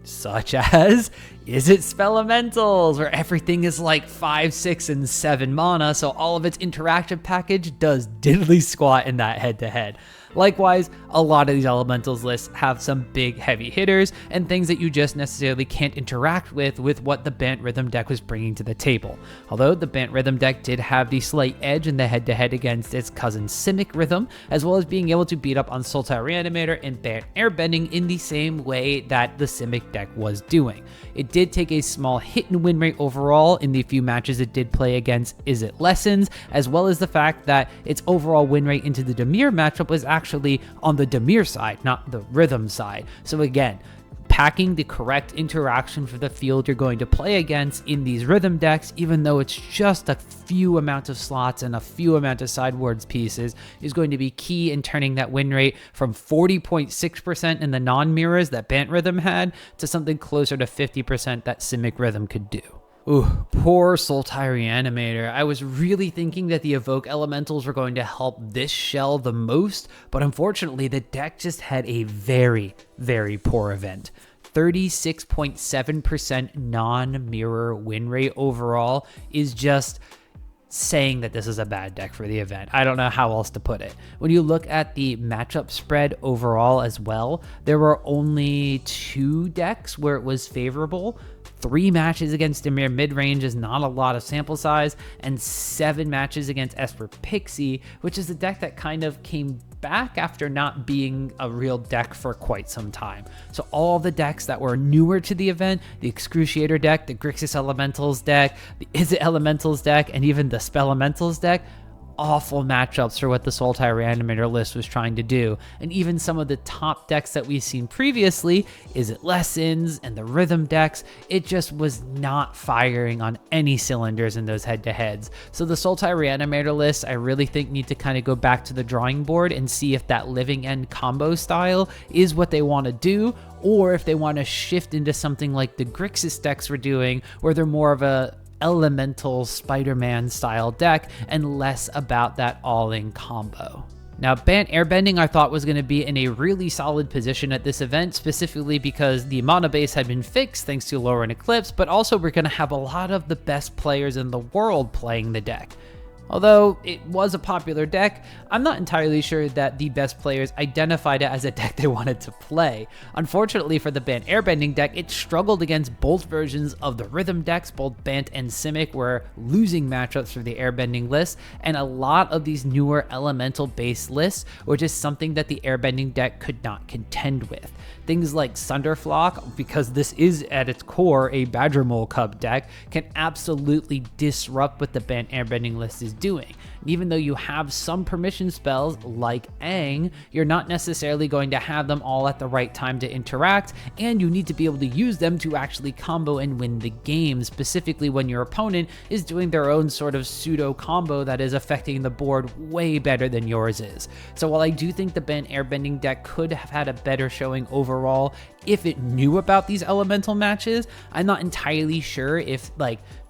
Such as Izzet Spellementals, where everything is like 5, 6, and 7 mana, so all of its interactive package does diddly squat in that head-to-head. Likewise, a lot of these elementals lists have some big heavy hitters and things that you just necessarily can't interact with what the Bant Rhythm deck was bringing to the table. Although the Bant Rhythm deck did have the slight edge in the head-to-head against its cousin Simic Rhythm, as well as being able to beat up on Sultai Reanimator and Bant Airbending in the same way that the Simic deck was doing. It did take a small hit in win rate overall in the few matches it did play against Izzet Lessons, as well as the fact that its overall win rate into the Dimir matchup was actually on the Dimir side, not the Rhythm side. So again, packing the correct interaction for the field you're going to play against in these Rhythm decks, even though it's just a few amount of slots and a few amount of sideboards pieces, is going to be key in turning that win rate from 40.6% in the non-mirrors that Bant Rhythm had to something closer to 50% that Simic Rhythm could do. Ooh, poor Sultai Reanimator. I was really thinking that the Evoke Elementals were going to help this shell the most, but unfortunately the deck just had a very, very poor event. 36.7% non-mirror win rate overall is just saying that this is a bad deck for the event. I don't know how else to put it. When you look at the matchup spread overall as well, there were only 2 decks where it was favorable. 3 matches against Dimir Midrange is not a lot of sample size, and 7 matches against Esper Pixie, which is a deck that kind of came back after not being a real deck for quite some time. So all the decks that were newer to the event, the Excruciator deck, the Grixis Elementals deck, the Izzet Elementals deck, and even the Spelementals deck, awful matchups for what the Sultai Reanimator list was trying to do. And even some of the top decks that we've seen previously, Izzet Lessons and the Rhythm decks, it just was not firing on any cylinders in those head-to-heads. So the Sultai Reanimator list, I really think need to kind of go back to the drawing board and see if that Living End combo style is what they want to do, or if they want to shift into something like the Grixis decks were doing, where they're more of a elemental Spider-Man style deck and less about that all-in combo. Now, Bant Airbending I thought was going to be in a really solid position at this event, specifically because the mana base had been fixed thanks to Lorwyn Eclipsed, but also we're going to have a lot of the best players in the world playing the deck. Although it was a popular deck, I'm not entirely sure that the best players identified it as a deck they wanted to play. Unfortunately for the Bant Airbending deck, it struggled against both versions of the Rhythm decks. Both Bant and Simic were losing matchups for the Airbending list, and a lot of these newer elemental-based lists were just something that the Airbending deck could not contend with. Things like Sunderflock, because this is at its core a Badger Mole Cub deck, can absolutely disrupt what the Bant Airbending list is doing. And even though you have some permission spells like Aang, you're not necessarily going to have them all at the right time to interact, and you need to be able to use them to actually combo and win the game, specifically when your opponent is doing their own sort of pseudo combo that is affecting the board way better than yours is. So while I do think the Bant Airbending deck could have had a better showing overall if it knew about these elemental matches, I'm not entirely sure if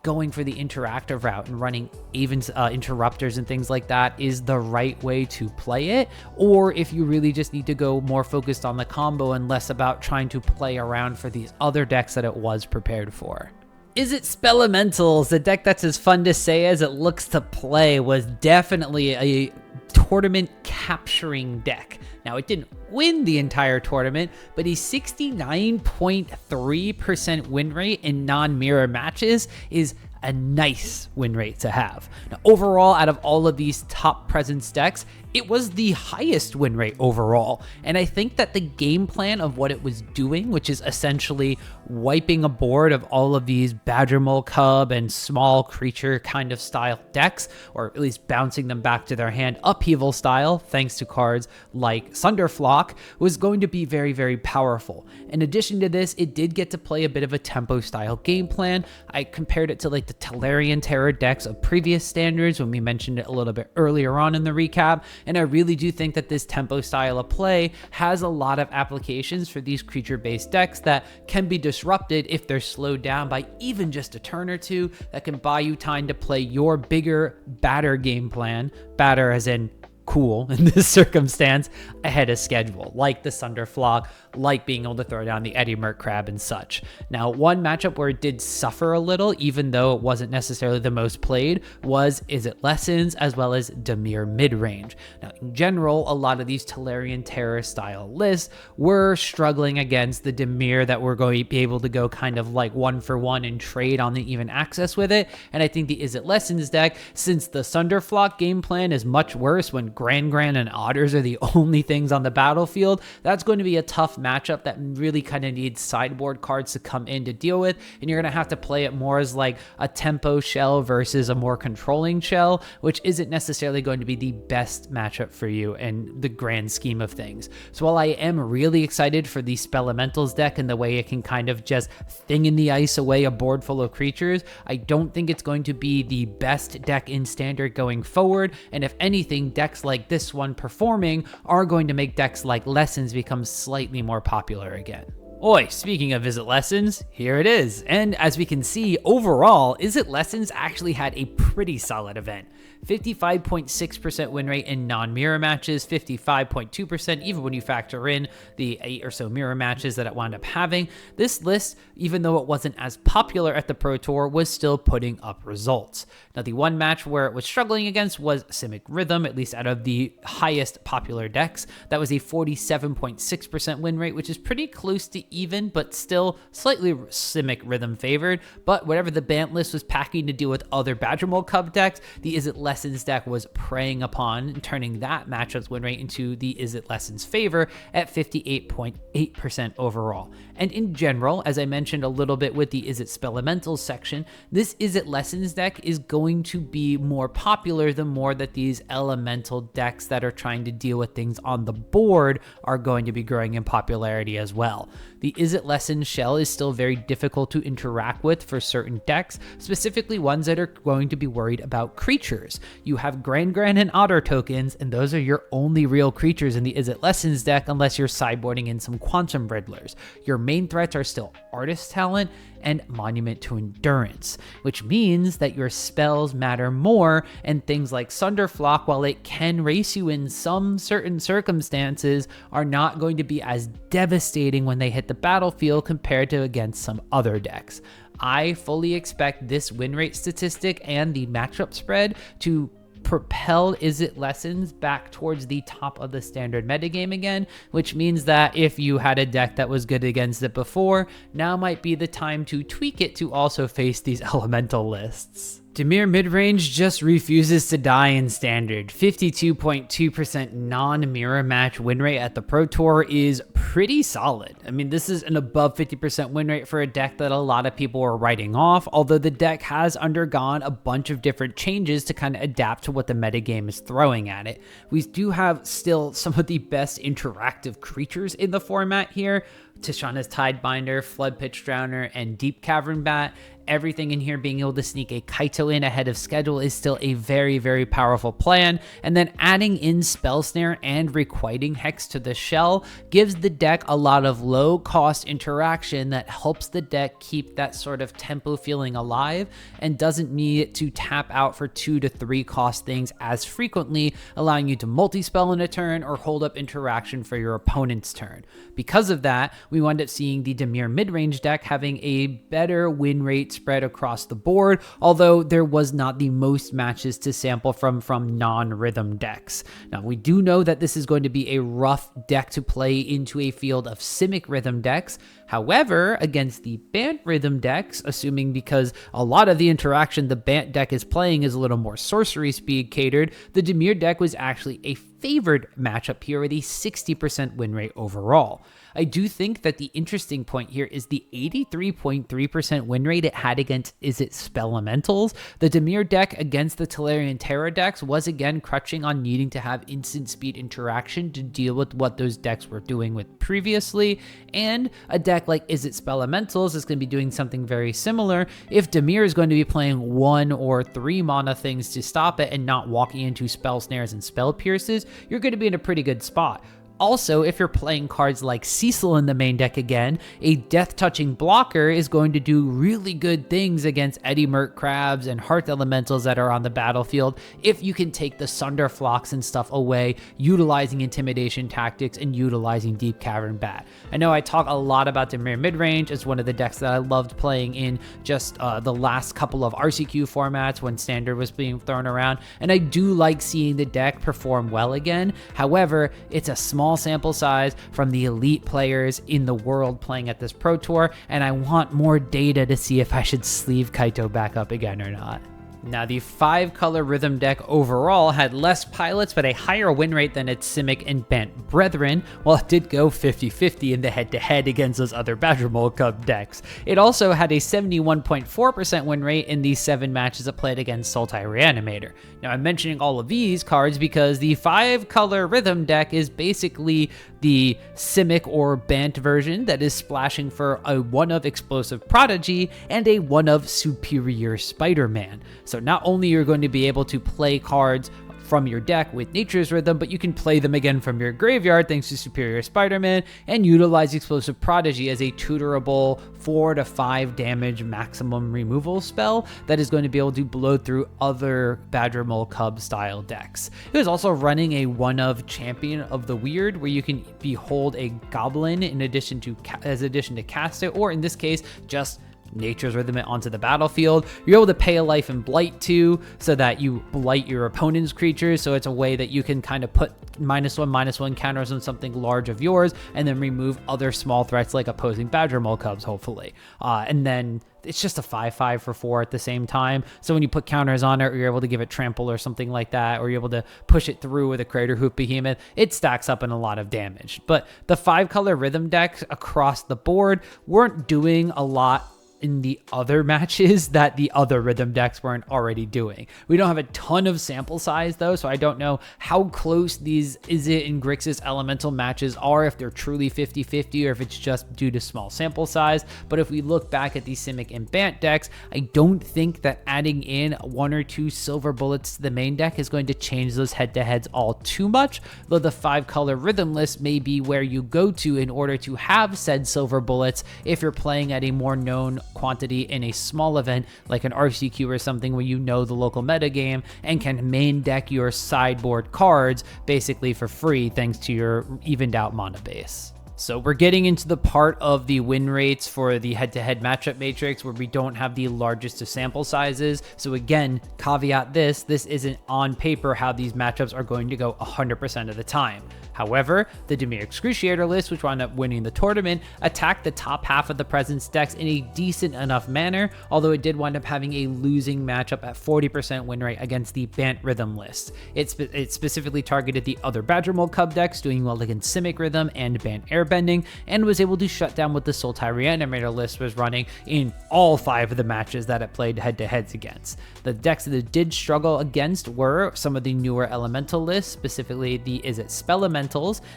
going for the interactive route and running even interrupters and things like that is the right way to play it, or if you really just need to go more focused on the combo and less about trying to play around for these other decks that it was prepared for. Izzet Spellementals, the deck that's as fun to say as it looks to play, was definitely a tournament capturing deck. Now, it didn't win the entire tournament, but a 69.3% win rate in non-mirror matches is a nice win rate to have. Now, overall, out of all of these top presence decks, it was the highest win rate overall. And I think that the game plan of what it was doing, which is essentially wiping a board of all of these Badger Mole Cub and small creature kind of style decks, or at least bouncing them back to their hand upheaval style, thanks to cards like Sunderflock, was going to be very, very powerful. In addition to this, it did get to play a bit of a tempo style game plan. I compared it to like the Tolarian Terror decks of previous standards when we mentioned it a little bit earlier on in the recap, and I really do think that this tempo style of play has a lot of applications for these creature-based decks that can be disrupted if they're slowed down by even just a turn or two, that can buy you time to play your bigger, badder game plan, badder as in cool in this circumstance, ahead of schedule, like the Sunderflock, like being able to throw down the Eddie Merc Crab and such. Now, one matchup where it did suffer a little, even though it wasn't necessarily the most played, was Izzet Lessons as well as Dimir Midrange. Now, in general, a lot of these Tolarian Terror style lists were struggling against the Dimir that were going to be able to go kind of like 1-for-1 and trade on the even access with it. And I think the Izzet Lessons deck, since the Sunderflock game plan is much worse when Grand and Otters are the only things on the battlefield, that's going to be a tough matchup that really kind of needs sideboard cards to come in to deal with, and you're going to have to play it more as like a tempo shell versus a more controlling shell, which isn't necessarily going to be the best matchup for you in the grand scheme of things. So while I am really excited for the Spelementals deck and the way it can kind of just thing in the ice away a board full of creatures, I don't think it's going to be the best deck in Standard going forward, and if anything, decks like this one performing are going to make decks like Lessons become slightly more popular again. Oi, speaking of Izzet Lessons, here it is. And as we can see, overall, Izzet Lessons actually had a pretty solid event. 55.6% win rate in non-mirror matches, 55.2% even when you factor in the 8 or so mirror matches that it wound up having. This list, even though it wasn't as popular at the Pro Tour, was still putting up results. Now, the one match where it was struggling against was Simic Rhythm, at least out of the highest popular decks. That was a 47.6% win rate, which is pretty close to even, but still slightly Simic Rhythm favored. But whatever the Bant list was packing to deal with other Badger Mole Cub decks, the Izzet Lessons deck was preying upon, turning that matchup's win rate into the Izzet Lessons favor at 58.8% overall. And in general, as I mentioned a little bit with the Izzet Spellementals section, this Izzet Lessons deck is going to be more popular the more that these elemental decks that are trying to deal with things on the board are going to be growing in popularity as well. The Izzet Lessons shell is still very difficult to interact with for certain decks, specifically ones that are going to be worried about creatures. You have Grand and Otter tokens, and those are your only real creatures in the Izzet Lessons deck unless you're sideboarding in some Quantum Riddlers. Your main threats are still Artist Talent and Monument to Endurance, which means that your spells matter more, and things like Sunderflock, while it can race you in some certain circumstances, are not going to be as devastating when they hit the battlefield compared to against some other decks. I fully expect this win rate statistic and the matchup spread to propel Izzet Lessons back towards the top of the standard metagame again, which means that if you had a deck that was good against it before, now might be the time to tweak it to also face these elemental lists. Dimir Midrange just refuses to die in Standard. 52.2% non-mirror match win rate at the Pro Tour is pretty solid. I mean, this is an above 50% win rate for a deck that a lot of people are writing off, although the deck has undergone a bunch of different changes to kind of adapt to what the metagame is throwing at it. We do have still some of the best interactive creatures in the format here. Tishana's Tidebinder, Flood Pitch Drowner, and Deep Cavern Bat. Everything in here being able to sneak a Kaito in ahead of schedule is still a very, very powerful plan. And then adding in Spell Snare and Requiting Hex to the shell gives the deck a lot of low-cost interaction that helps the deck keep that sort of tempo feeling alive and doesn't need it to tap out for 2 to 3 cost things as frequently, allowing you to multi-spell in a turn or hold up interaction for your opponent's turn. Because of that, we wind up seeing the Dimir Midrange deck having a better win rate spread across the board, although there was not the most matches to sample from non-rhythm decks. Now, we do know that this is going to be a rough deck to play into a field of Simic rhythm decks, However, against the Bant rhythm decks, assuming because a lot of the interaction the Bant deck is playing is a little more sorcery speed catered, the Dimir deck was actually a favored matchup here with a 60% win rate overall. I do think that the interesting point here is the 83.3% win rate it had against Izzet Spellementals. The Dimir deck against the Tolarian Terror decks was again crutching on needing to have instant speed interaction to deal with what those decks were doing with previously, and a deck like Izzet Spellementals is going to be doing something very similar. If Dimir is going to be playing 1 or 3 mana things to stop it and not walking into spell snares and spell pierces, you're going to be in a pretty good spot. Also, if you're playing cards like Cecil in the main deck again, a death-touching blocker is going to do really good things against Eddy Merc Crabs and Hearth Elementals that are on the battlefield if you can take the Sunder Flocks and stuff away, utilizing intimidation tactics and utilizing Deep Cavern Bat. I know I talk a lot about Dimir Midrange as one of the decks that I loved playing in just the last couple of RCQ formats when Standard was being thrown around, and I do like seeing the deck perform well again. However, it's a small sample size from the elite players in the world playing at this Pro Tour, and I want more data to see if I should sleeve Kaito back up again or not. Now, the 5-color rhythm deck overall had less pilots, but a higher win rate than its Simic and Bant brethren, while it did go 50-50 in the head-to-head against those other Badger Mole Cub decks. It also had a 71.4% win rate in the 7 matches it played against Sultai Reanimator. Now, I'm mentioning all of these cards because the 5-color rhythm deck is basically the Simic or Bant version that is splashing for a 1-of Explosive Prodigy and a 1-of Superior Spider-Man. So not only are you going to be able to play cards from your deck with Nature's Rhythm, but you can play them again from your graveyard thanks to Superior Spider-Man and utilize Explosive Prodigy as a tutorable 4 to 5 damage maximum removal spell that is going to be able to blow through other Badger Mole Cub style decks. It was also running a 1-of Champion of the Weird where you can behold a goblin in addition to cast it, or in this case just Nature's Rhythm it onto the battlefield. You're able to pay a life and blight too, so that you blight your opponent's creatures, so it's a way that you can kind of put -1/-1 counters on something large of yours and then remove other small threats like opposing Badger Mole Cubs, hopefully. And then it's just a 5/5 for 4 at the same time, so when you put counters on it, or you're able to give it trample or something like that, or you're able to push it through with a Crater Hoof Behemoth, it stacks up in a lot of damage. But the 5-color rhythm decks across the board weren't doing a lot in the other matches that the other rhythm decks weren't already doing. We don't have a ton of sample size though, so I don't know how close these Izzet and Grixis elemental matches are, if they're truly 50-50 or if it's just due to small sample size. But if we look back at these Simic and Bant decks, I don't think that adding in 1 or 2 silver bullets to the main deck is going to change those head-to-heads all too much, though the 5-color rhythm list may be where you go to in order to have said silver bullets if you're playing at a more known quantity in a small event like an RCQ or something where you know the local metagame and can main deck your sideboard cards basically for free thanks to your evened out mana base. So we're getting into the part of the win rates for the head-to-head matchup matrix where we don't have the largest of sample sizes. So again, caveat this isn't on paper how these matchups are going to go 100% of the time. However, the Dimir Excruciator list, which wound up winning the tournament, attacked the top half of the Presence decks in a decent enough manner, although it did wind up having a losing matchup at 40% win rate against the Bant Rhythm list. It specifically targeted the other Badger Mole Cub decks, doing well against Simic Rhythm and Bant Airbending, and was able to shut down what the Sultai Reanimator list was running in all 5 of the matches that it played head-to-heads against. The decks that it did struggle against were some of the newer Elemental lists, specifically the Izzet Spelementals,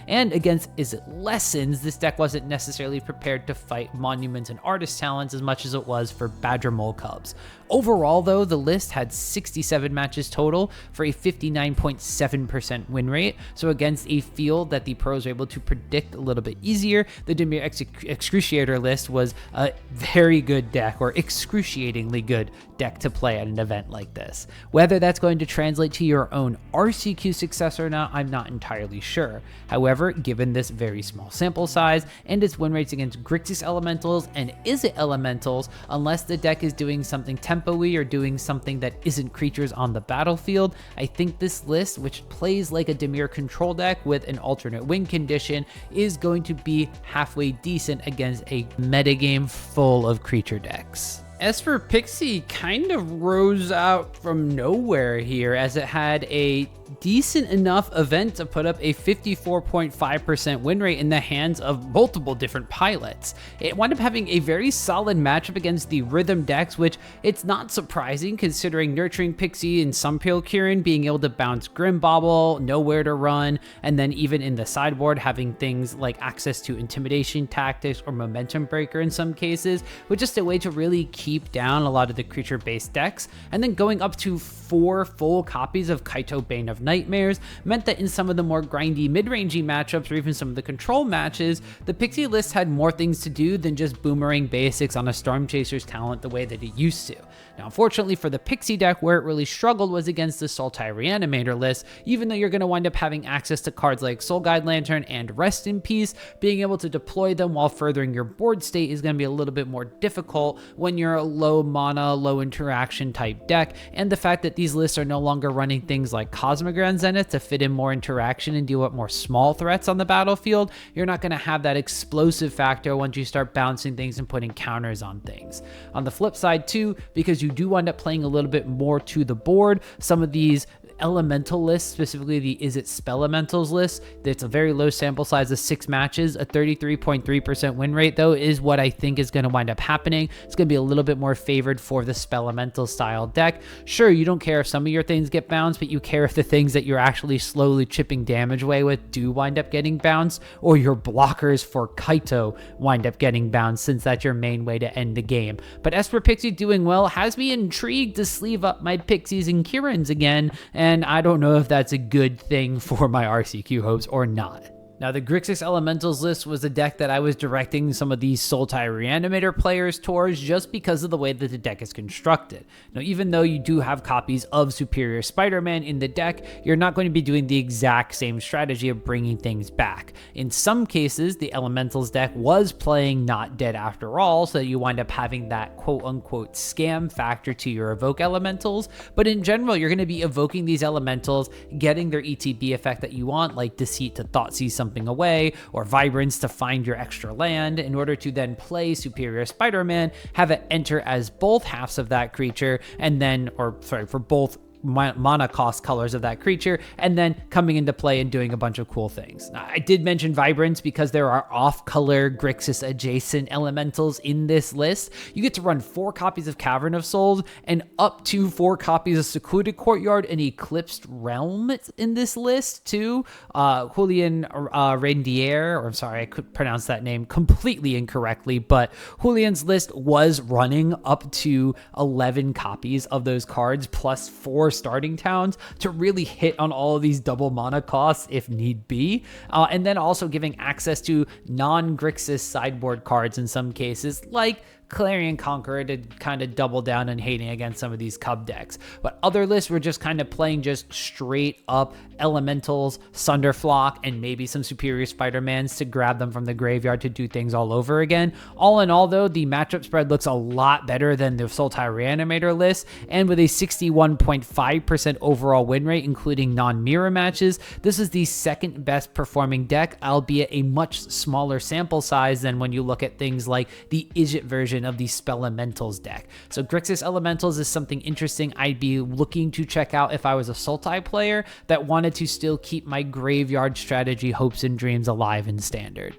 and against Izzet Lessons, this deck wasn't necessarily prepared to fight Monuments and Artist Talents as much as it was for Badger Mole Cubs. Overall, though, the list had 67 matches total for a 59.7% win rate, so against a field that the pros were able to predict a little bit easier, the Dimir Excruciator list was a very good deck, or excruciatingly good deck to play at an event like this. Whether that's going to translate to your own RCQ success or not, I'm not entirely sure. sure. However, given this very small sample size and its win rates against Grixis Elementals and Izzet Elementals, unless the deck is doing something tempo-y or doing something that isn't creatures on the battlefield, I think this list, which plays like a Dimir control deck with an alternate win condition, is going to be halfway decent against a metagame full of creature decks. Esper Pixie kind of rose out from nowhere here, as it had a decent enough event to put up a 54.5% win rate in the hands of multiple different pilots. It wound up having a very solid matchup against the rhythm decks, which it's not surprising considering Nurturing Pixie and Sunpale Kieran being able to bounce Grimbauble, Nowhere to Run, and then even in the sideboard having things like access to Intimidation Tactics or Momentum Breaker in some cases, with just a way to really keep down a lot of the creature-based decks. And then going up to 4 full copies of Kaito Bane of Nightmares meant that in some of the more grindy mid-rangey matchups or even some of the control matches, the Pixie list had more things to do than just boomerang basics on a Storm Chaser's talent the way that it used to. Now, unfortunately for the Pixie deck, where it really struggled was against the Sultai Reanimator list. Even though you're going to wind up having access to cards like Soul Guide Lantern and Rest in Peace, being able to deploy them while furthering your board state is going to be a little bit more difficult when you're a low mana, low interaction type deck, and the fact that these lists are no longer running things like Cosmogran Zenith to fit in more interaction and deal with more small threats on the battlefield, you're not going to have that explosive factor once you start bouncing things and putting counters on things. On the flip side too, because you do wind up playing a little bit more to the board, some of these elemental lists, specifically the Izzet Spellementals list, that's a very low sample size of 6 matches. A 33.3% win rate though is what I think is going to wind up happening. It's going to be a little bit more favored for the Spelemental style deck. Sure, you don't care if some of your things get bounced, but you care if the things that you're actually slowly chipping damage away with do wind up getting bounced, or your blockers for Kaito wind up getting bounced, since that's your main way to end the game. But Esper Pixie doing well has me intrigued to sleeve up my Pixies and Kirans again, and I don't know if that's a good thing for my RCQ hopes or not. Now, the Grixis Elementals list was a deck that I was directing some of these Sultai Reanimator players towards just because of the way that the deck is constructed. Now, even though you do have copies of Superior Spider-Man in the deck, you're not going to be doing the exact same strategy of bringing things back. In some cases, the Elementals deck was playing Not Dead After All, so you wind up having that quote-unquote scam factor to your Evoke Elementals, but in general, you're going to be evoking these Elementals, getting their ETB effect that you want, like Deceit to Thoughtseize something away, or Vibrance to find your extra land, in order to then play Superior Spider-Man, have it enter as both halves of that creature, and then, for both mana cost colors of that creature, and then coming into play and doing a bunch of cool things. Now, I did mention Vibrance because there are off-color Grixis adjacent elementals in this list. You get to run 4 copies of Cavern of Souls and up to 4 copies of Secluded Courtyard and Eclipsed Realm in this list too. Julian Rendier, or I'm sorry, I could pronounce that name completely incorrectly, but Julian's list was running up to 11 copies of those cards plus 4 starting towns to really hit on all of these double mana costs if need be, and then also giving access to non-Grixis sideboard cards in some cases, like Clarion Conqueror, to kind of double down and hating against some of these Cub decks. But other lists were just kind of playing just straight up Elementals, Sunderflock, and maybe some Superior Spider-Mans to grab them from the graveyard to do things all over again. All in all though, the matchup spread looks a lot better than the Sultai Reanimator list, and with a 61.5% overall win rate, including non-mirror matches, this is the second best performing deck, albeit a much smaller sample size than when you look at things like the Izzet version of the Spellementals deck. So Grixis Elementals is something interesting I'd be looking to check out if I was a Sultai player that wanted to still keep my graveyard strategy hopes and dreams alive in Standard.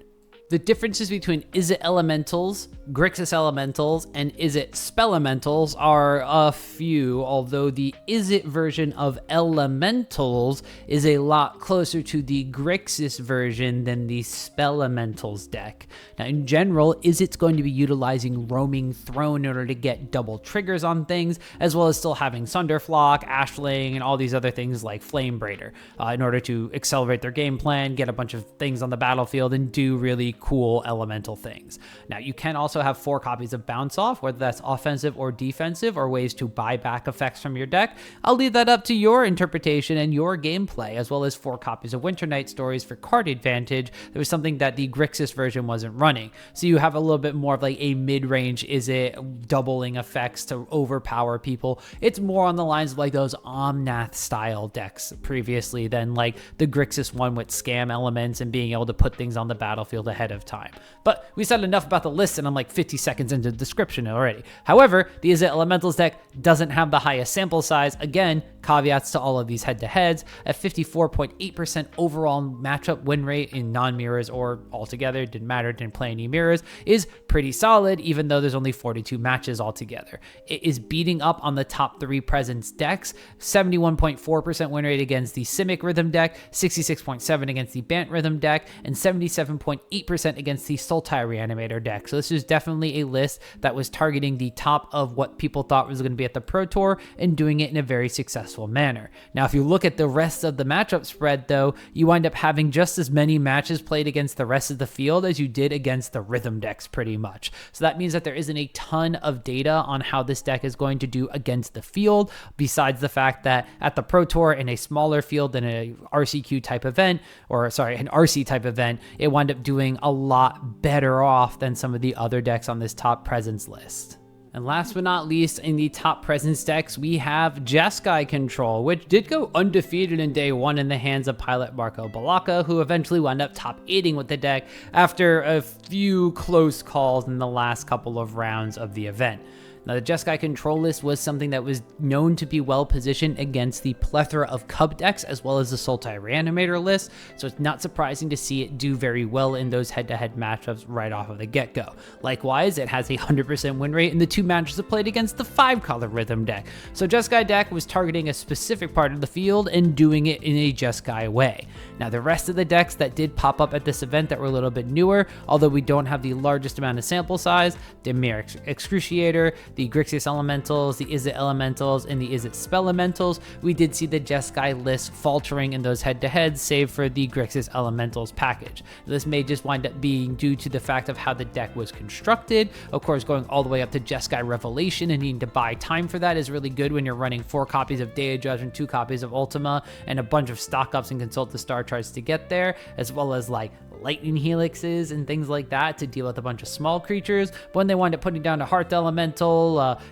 The differences between Izzet Elementals, Grixis Elementals, and Izzet Spelementals are a few, although the Izzet version of Elementals is a lot closer to the Grixis version than the Spelementals deck. Now, in general, Izzet's going to be utilizing Roaming Throne in order to get double triggers on things, as well as still having Sunderflock, Ashling, and all these other things like Flame Braider, in order to accelerate their game plan, get a bunch of things on the battlefield, and do really cool elemental things. Now, you can also have 4 copies of Bounce Off, whether that's offensive or defensive, or ways to buy back effects from your deck. I'll leave that up to your interpretation and your gameplay, as well as 4 copies of Winter Night Stories for card advantage. There was something that the Grixis version wasn't running. So you have a little bit more of like a mid-range Izzet doubling effects to overpower people. It's more on the lines of like those Omnath style decks previously than like the Grixis one with scam elements and being able to put things on the battlefield ahead of time. But we said enough about the list, and I'm like 50 seconds into the description already. However, the Izzet Elementals deck doesn't have the highest sample size. Again, caveats to all of these head-to-heads. At 54.8% overall matchup win rate in non-mirrors or altogether, didn't matter, didn't play any mirrors, is pretty solid, even though there's only 42 matches altogether. It is beating up on the top 3 presence decks, 71.4% win rate against the Simic rhythm deck, 66.7% against the Bant rhythm deck, and 77.8% against the Sultai Reanimator deck. So this is definitely a list that was targeting the top of what people thought was going to be at the Pro Tour and doing it in a very successful manner. Now, if you look at the rest of the matchup spread, though, you wind up having just as many matches played against the rest of the field as you did against the rhythm decks, pretty much. So that means that there isn't a ton of data on how this deck is going to do against the field, besides the fact that at the Pro Tour, in a smaller field than a RCQ type event, or sorry, an RC type event, it wound up doing a lot better off than some of the other decks on this top presence list. And last but not least, in the top presence decks, we have Jeskai Control, which did go undefeated in day 1 in the hands of Pilot Marco Balaka, who eventually wound up top 8ing with the deck after a few close calls in the last couple of rounds of the event. Now, the Jeskai control list was something that was known to be well positioned against the plethora of Cub decks, as well as the Sultai Reanimator list, so it's not surprising to see it do very well in those head-to-head matchups right off of the get-go. Likewise, it has a 100% win rate in the 2 matches it played against the 5-color Rhythm deck. So Jeskai deck was targeting a specific part of the field and doing it in a Jeskai way. Now, the rest of the decks that did pop up at this event that were a little bit newer, although we don't have the largest amount of sample size, Dimir Excruciator, the Grixis Elementals, the Izzet Elementals, and the Izzet Spelementals, we did see the Jeskai list faltering in those head-to-heads, save for the Grixis Elementals package. This may just wind up being due to the fact of how the deck was constructed. Of course, going all the way up to Jeskai Revelation and needing to buy time for that is really good when you're running 4 copies of Day of Judgment, 2 copies of Ultima, and a bunch of stock-ups and Consult the Star charts to get there, as well as like lightning helixes and things like that to deal with a bunch of small creatures. But when they wind up putting down a Hearth Elemental,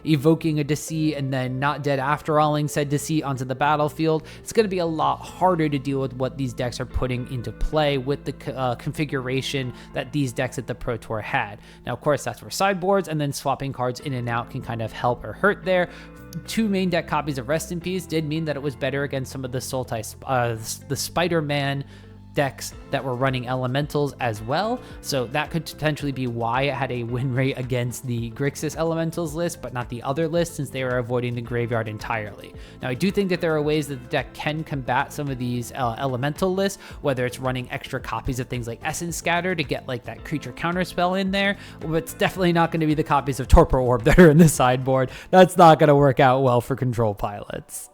evoking a Deceit, and then not dead after alling said Deceit onto the battlefield, it's going to be a lot harder to deal with what these decks are putting into play with the configuration that these decks at the Pro Tour had. Now, of course, that's where sideboards and then swapping cards in and out can kind of help or hurt there. 2 main deck copies of Rest in Peace did mean that it was better against some of the Sultai, the Spider-Man decks that were running elementals as well, so that could potentially be why it had a win rate against the Grixis elementals list but not the other list, since they were avoiding the graveyard entirely. Now, I do think that there are ways that the deck can combat some of these elemental lists, whether it's running extra copies of things like Essence Scatter to get like that creature counter spell in there, but it's definitely not going to be the copies of Torpor Orb that are in the sideboard. That's not going to work out well for control pilots.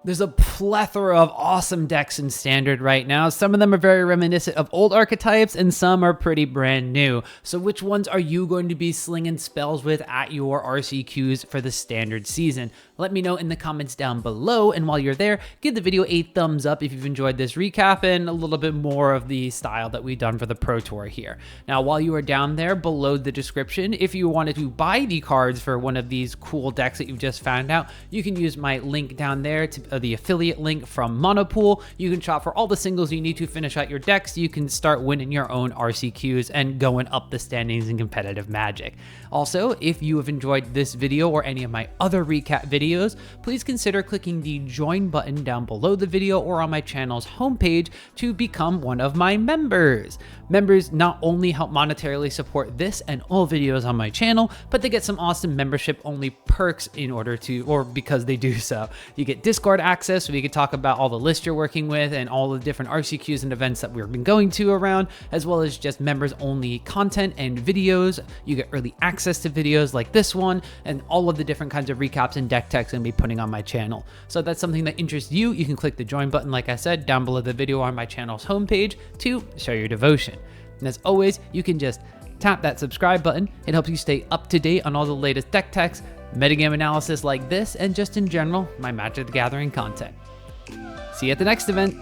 There's a plethora of awesome decks in Standard right now. Some of them are very reminiscent of old archetypes, and some are pretty brand new. So which ones are you going to be slinging spells with at your RCQs for the Standard season? Let me know in the comments down below, and while you're there, give the video a thumbs up if you've enjoyed this recap and a little bit more of the style that we've done for the Pro Tour here. Now, while you are down there below the description, if you wanted to buy the cards for one of these cool decks that you've just found out, you can use my link down there to the affiliate link from ManaPool. You can shop for all the singles you need to finish out your decks. You can start winning your own RCQs and going up the standings in competitive Magic. Also, if you have enjoyed this video or any of my other recap videos, please consider clicking the join button down below the video or on my channel's homepage to become one of my members. Members not only help monetarily support this and all videos on my channel, but they get some awesome membership only perks in order to, or because they do so. You get Discord access, so we can talk about all the lists you're working with and all the different RCQs and events that we've been going to around, as well as just members only content and videos. You get early access to videos like this one and all of the different kinds of recaps and deck techs I'm going to be putting on my channel. So if that's something that interests you, you can click the join button, like I said, down below the video on my channel's homepage to show your devotion. And as always, you can just tap that subscribe button. It helps you stay up to date on all the latest deck techs, metagame analysis like this, and just in general, my Magic the Gathering content. See you at the next event.